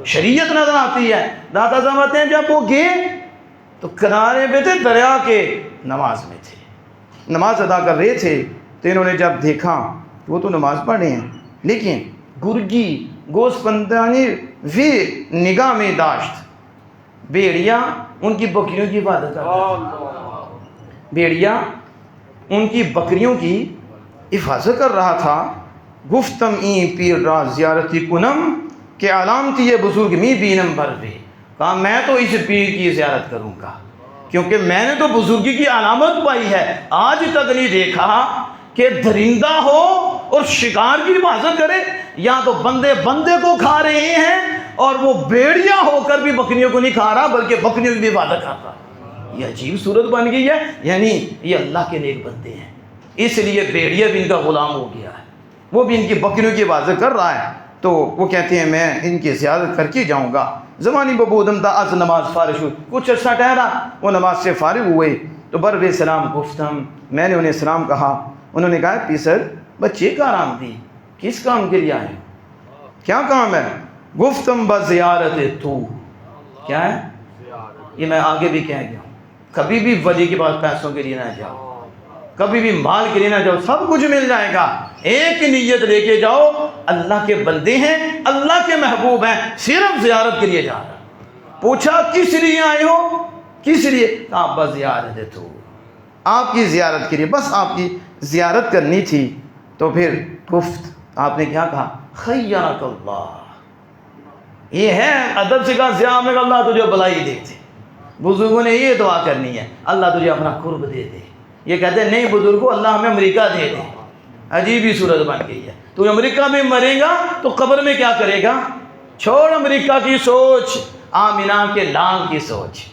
شریعت نظر آتی ہے. داتا سمجھتے ہیں جب وہ گئے تو کنارے پہ تھے دریا کے، نماز میں تھے، نماز ادا کر رہے تھے. تو انہوں نے جب دیکھا وہ تو نماز پڑھ رہے ہیں لیکن گرگی گوسپندانی بھی نگاہ میں داشت. بھیڑیا ان کی بکریوں کی عبادت کرتا، بھیڑیا ان کی بکریوں کی حفاظت کر رہا تھا. گفتم این پیر را زیارتی کنم کہ علامتی یہ بزرگ می بینم بر بھی. کہا میں تو اس پیر کی زیارت کروں گا کیونکہ میں نے تو بزرگی کی علامت پائی ہے. آج تک نہیں دیکھا کہ درندہ ہو اور شکار کی حفاظت کرے. یا تو بندے بندے کو کھا رہے ہیں اور وہ بھیڑیا ہو کر بھی بکریوں کو نہیں کھا رہا بلکہ بکریوں کی بھی حفاظت کر رہا. یہ عجیب صورت بن گئی ہے. یعنی یہ اللہ کے نیک بندے ہیں اس لیے بھیڑیا بھی ان کا غلام ہو گیا ہے، وہ بھی ان کی بکریوں کی حفاظت کر رہا ہے. تو وہ کہتے ہیں میں ان کی زیارت کر کے جاؤں گا. زمانی ببودم تا از نماز فارغ ہوئی. کچھ عرصہ ٹھہرا، وہ نماز سے فارغ ہوئے تو بر سلام گفتم، میں نے انہیں سلام کہا. انہوں نے کہا پیسر بچے کا آرام دی، کس کام کے لیے آئے؟ کیا کام ہے؟ گفتم بزیارت تو. کیا ہے یہ؟ میں آگے بھی کہہ گیا ہوں، کبھی بھی ولی کے پاس پیسوں کے لیے نہ جاؤ، کبھی بھی مال کے لیے نہ جاؤ، سب کچھ مل جائے گا. ایک نیت لے کے جاؤ، اللہ کے بندے ہیں، اللہ کے محبوب ہیں، صرف زیارت کے لیے جا رہا. پوچھا کس لیے آئے ہو؟ کس لیے؟ کہا بس زیارت تو، آپ کی زیارت کے لیے، بس آپ کی زیارت کرنی تھی. تو پھر گفت آپ نے کیا کہا؟ خیرک اللہ. یہ ہے ادب سے کہا زیارت میں اللہ تجھے بلائی دے دے. بزرگوں نے یہ دعا کرنی ہے اللہ تجھے اپنا قرب دے دے. یہ کہتے ہیں نہیں بزرگوں اللہ ہمیں امریکہ دے دے. عجیب ہی صورت بن گئی ہے. تو امریکہ میں مرے گا تو قبر میں کیا کرے گا؟ چھوڑ امریکہ کی سوچ، آمینہ کے لال کی سوچ.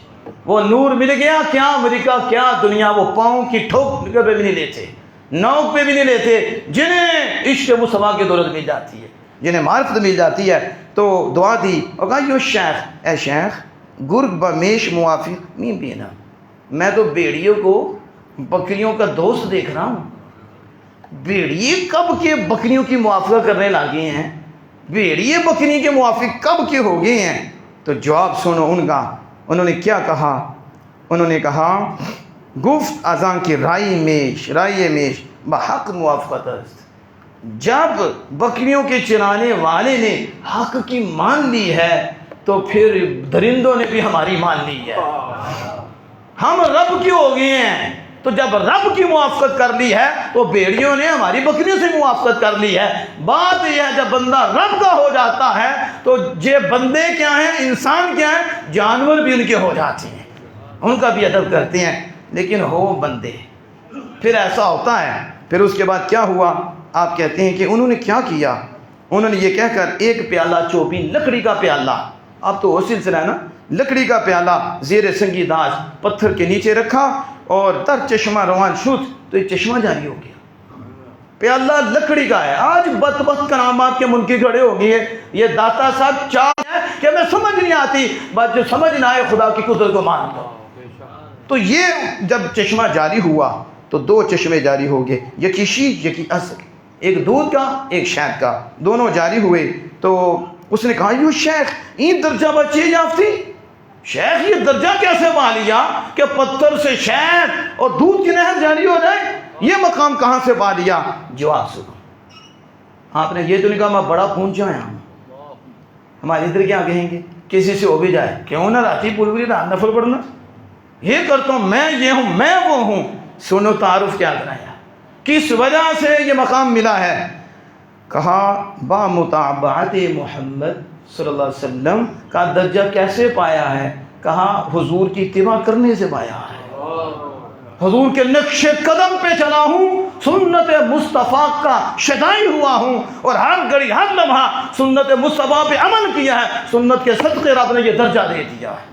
وہ نور مل گیا، کیا امریکہ کیا دنیا. وہ پاؤں کی ٹھوک پہ بھی نہیں لیتے، نوک پہ بھی نہیں لیتے. جنہیں عشق مصطفیٰ کی دولت مل جاتی ہے، جنہیں معرفت مل جاتی ہے. تو دعا دی اور کہا یو شیخ، اے شیخ گرگ بمیش موافق می بینا. میں تو بیڑیوں کو بکریوں کا دوست دیکھ رہا ہوں. بھیڑیے کب کے بکریوں کی موافقت کرنے لگے ہیں؟ بھیڑیے بکری کے موافق کب کے ہو گئے ہیں؟ تو جواب سنو ان کا. انہوں نے کیا کہا؟ انہوں نے کہا گفت ازاں کی رائی میش بحق موافقت است. جب بکریوں کے چرانے والے نے حق کی مان لی ہے تو پھر درندوں نے بھی ہماری مان لی ہے. ہم رب کے ہو گئے ہیں، تو جب رب کی موافقت کر لی ہے تو بھیڑیوں نے ہماری بکریوں سے موافقت کر لی ہے. بات یہ ہے جب بندہ رب کا ہو جاتا ہے تو یہ بندے کیا ہیں، انسان کیا ہیں، جانور بھی ان کے ہو جاتے ہیں، ان کا بھی ادب کرتے ہیں. لیکن ہو بندے. پھر ایسا ہوتا ہے. پھر اس کے بعد کیا ہوا؟ آپ کہتے ہیں کہ انہوں نے کیا کیا؟ انہوں نے یہ کہہ کر ایک پیالہ چوبی لکڑی کا پیالہ، اب تو وہ سلسلہ ہے نا، لکڑی کا پیالہ زیر سنگی داج پتھر کے نیچے رکھا اور در چشمہ روان شد. تو یہ چشمہ جاری ہو گیا. پیالہ لکڑی کا ہے. آج بت کرامات کے منکر کھڑے ہو گئے. یہ داتا صاحب چاہ ہے کہ میں سمجھ نہیں آتی، بس جو سمجھ نہ آئے خدا کی قدرت کو مان لو. تو یہ جب چشمہ جاری ہوا تو دو چشمے جاری ہو گئے، یکی شیر یکی عسل، ایک دودھ کا ایک شہد کا، دونوں جاری ہوئے. تو اس نے کہا یو شیخ این درجہ بچے یافتی. شیخ یہ درجہ کیسے پا لیا کہ پتھر سے شہد اور دودھ کی نہر جاری ہو جائے؟ یہ مقام کہاں سے پا لیا؟ جواب سنو. آپ نے یہ تو نہیں کہا میں بڑا پہنچا آیا ہوں. ہمارے ادھر کیا کہیں گے؟ کسی سے ہو بھی جائے کیوں نہ راتی پوری رات نفل پڑھنا، یہ کرتا ہوں میں، یہ ہوں میں، وہ ہوں. سنو تعارف کیا کرایا، کس وجہ سے یہ مقام ملا ہے. کہا با متابعت محمد صلی اللہ علیہ وسلم کا درجہ کیسے پایا ہے؟ کہا حضور کی اتباع کرنے سے پایا ہے. حضور کے نقش قدم پہ چلا ہوں، سنت مصطفیٰ کا شدائی ہوا ہوں اور ہر گھڑی ہر لمحہ سنت مصطفیٰ پہ عمل کیا ہے. سنت کے صدقے رب نے یہ درجہ دے دیا ہے،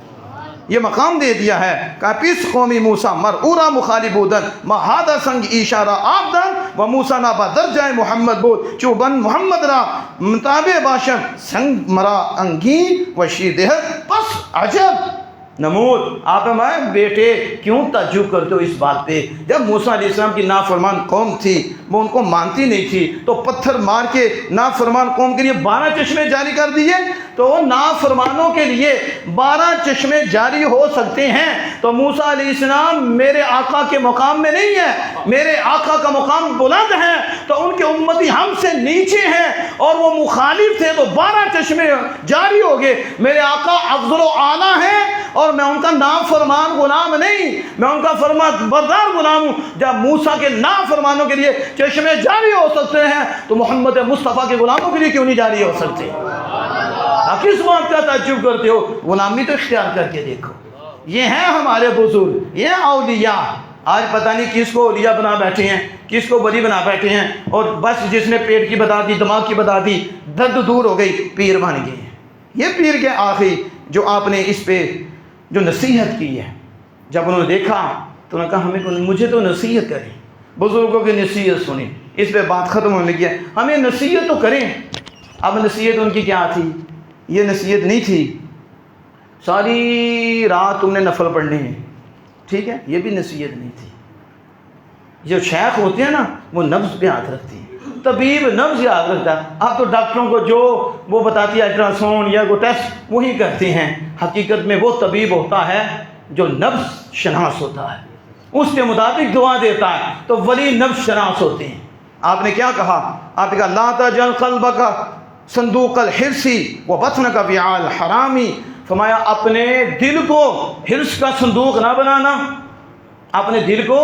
یہ مقام دے دیا ہے. کہ پیس قومی موسیٰ مرعورا مخالبودن مہادہ سنگ اشارہ آبدن و موسیٰ نابا درجہ محمد بود چوبن محمد را مطابع باشن سنگ مرا انگین و شیر دہت. پس عجب نمود آپ ہمارے بیٹے کیوں تعجب کرتے ہو اس بات پہ؟ جب موسیٰ علیہ السلام کی نافرمان قوم تھی وہ ان کو مانتی نہیں تھی تو پتھر مار کے نافرمان قوم کے لیے 12 چشمے جاری کر دیے، تو نافرمانوں کے لیے 12 چشمے جاری ہو سکتے ہیں، تو موسیٰ علیہ السلام میرے آقا کے مقام میں نہیں ہے، میرے آقا کا مقام بلند ہے، تو ان کے امتی ہم سے نیچے ہیں اور وہ مخالف تھے تو 12 چشمے جاری ہو گئے۔ میرے آقا افضل و اعلیٰ ہیں اور میں ان کا نافرمان غلام نہیں، میں ان کا فرما بردار غلام ہوں۔ جب موسیٰ کے نافرمانوں کے لیے چشمے جاری ہو سکتے ہیں تو محمد مصطفیٰ کے غلاموں کے لیے کیوں نہیں جاری ہو سکتے؟ آپ کس بات کا تعجب کرتے ہو؟ غلامی تو اختیار کر کے دیکھو۔ یہ ہیں ہمارے بزرگ، یہ اولیاء۔ آج پتہ نہیں کس کو اولیاء بنا بیٹھے ہیں، کس کو ولی بنا بیٹھے ہیں، اور بس جس نے پیٹ کی بتا دی، دماغ کی بتا دی، درد دور ہو گئی، پیر بن گئے۔ یہ پیر کے آخری جو آپ نے اس پہ جو نصیحت کی ہے، جب انہوں نے دیکھا تو انہوں نے کہا مجھے تو نصیحت کریں، بزرگوں کی نصیحت سنیں۔ اس پہ بات ختم ہونے لگی ہے، ہمیں نصیحت تو کریں۔ اب نصیحت ان کی کیا تھی؟ یہ نصیحت نہیں تھی ساری رات تم نے نفل پڑھنے ہیں، ٹھیک ہے، یہ بھی نصیحت نہیں تھی۔ جو شیخ ہوتے ہیں نا وہ نبض پہ ہاتھ رکھتے ہیں، طبیب نبض یاد رکھتا ہے۔ اب تو ڈاکٹروں کو جو وہ بتاتی ہے الٹرا ساؤنڈ یا وہ ٹیسٹ وہی کرتے ہیں، حقیقت میں وہ طبیب ہوتا ہے جو نبض شناس ہوتا ہے، اس کے مطابق دعا دیتا ہے، تو ولی نبض شناس ہوتے ہیں۔ آپ نے کیا کہا؟ آپ نے کہا لا تجعل قلبک صندوق الحرص وبطنک وعاء الحرام، فرمایا اپنے دل کو حرص کا صندوق نہ بنانا، اپنے دل کو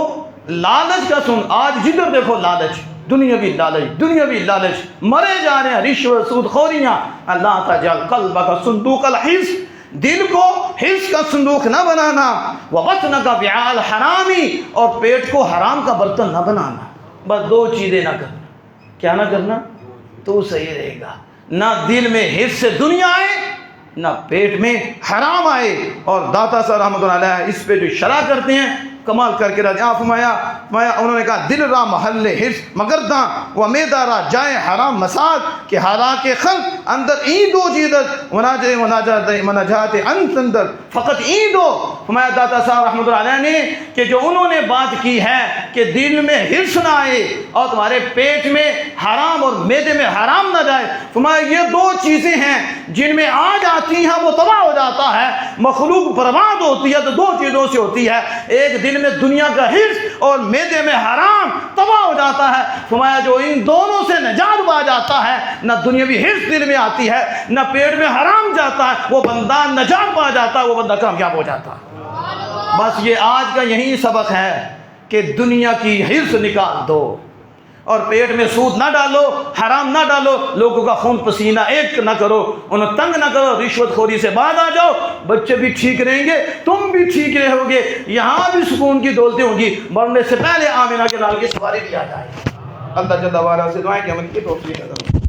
لالچ کا صندوق۔ آج جدھر دیکھو لالچ، دنیاوی لالچ، دنیاوی لالچ، مرے جا رہے ہیں، رشوت سود خوریاں۔ اللہ تجعل قلبک صندوق الحرص، دل کو حرص کا صندوق نہ بنانا، وبطنک وعاء الحرام، اور پیٹ کو حرام کا برتن نہ بنانا۔ بس 2 چیزیں نہ کرنا۔ کیا نہ کرنا؟ تو صحیح رہے گا، نہ دل میں حرص سے دنیا آئے نہ پیٹ میں حرام آئے۔ اور داتا صاحب رحمۃ اللہ علیہ اس پہ جو شرح کرتے ہیں کمال کر کے رہتے ہیں۔ فرمایا انہوں نے کہا دل را محل حرص مگرداں و میدا را جائے حرام مساد، کہ حالانکہ خلق اندر این 2 چیزت مناجات انت اندر فقط این 2۔ فرمایا داتا صاحب رحمۃ اللہ علیہ نے کہ جو انہوں نے بات کی ہے کہ دل میں حرص نہ آئے اور تمہارے پیٹ میں حرام اور میدے میں حرام نہ جائے، فرمایا یہ 2 چیزیں ہیں جن میں آ جاتی ہیں وہ تباہ ہو جاتا ہے، مخلوق برباد ہوتی ہے تو 2 چیزوں سے ہوتی ہے، ایک دل میں دنیا کا حرص اور میدے میں حرام، تباہ ہو جاتا ہے۔ فرمایا جو ان دونوں سے نجات پا جاتا ہے، نہ دنیاوی حرص دل میں آتی ہے نہ پیٹ میں حرام جاتا ہے، وہ بندہ نجات پا جاتا ہے، وہ بندہ کامیاب ہو جاتا ہے۔ بس یہ آج کا یہی سبق ہے کہ دنیا کی حرص نکال دو اور پیٹ میں سود نہ ڈالو، حرام نہ ڈالو، لوگوں کا خون پسینہ ایک نہ کرو، انہیں تنگ نہ کرو، رشوت خوری سے باز آ جاؤ، بچے بھی ٹھیک رہیں گے، تم بھی ٹھیک رہو گے، یہاں بھی سکون کی دولتیں ہوں گی، مرنے سے پہلے آمنہ کے لال کی سواری بھی آ جائے۔ اللہ جل وعلا سے دعائیں کہ ہم ان کی توفیق عطا فرمائے۔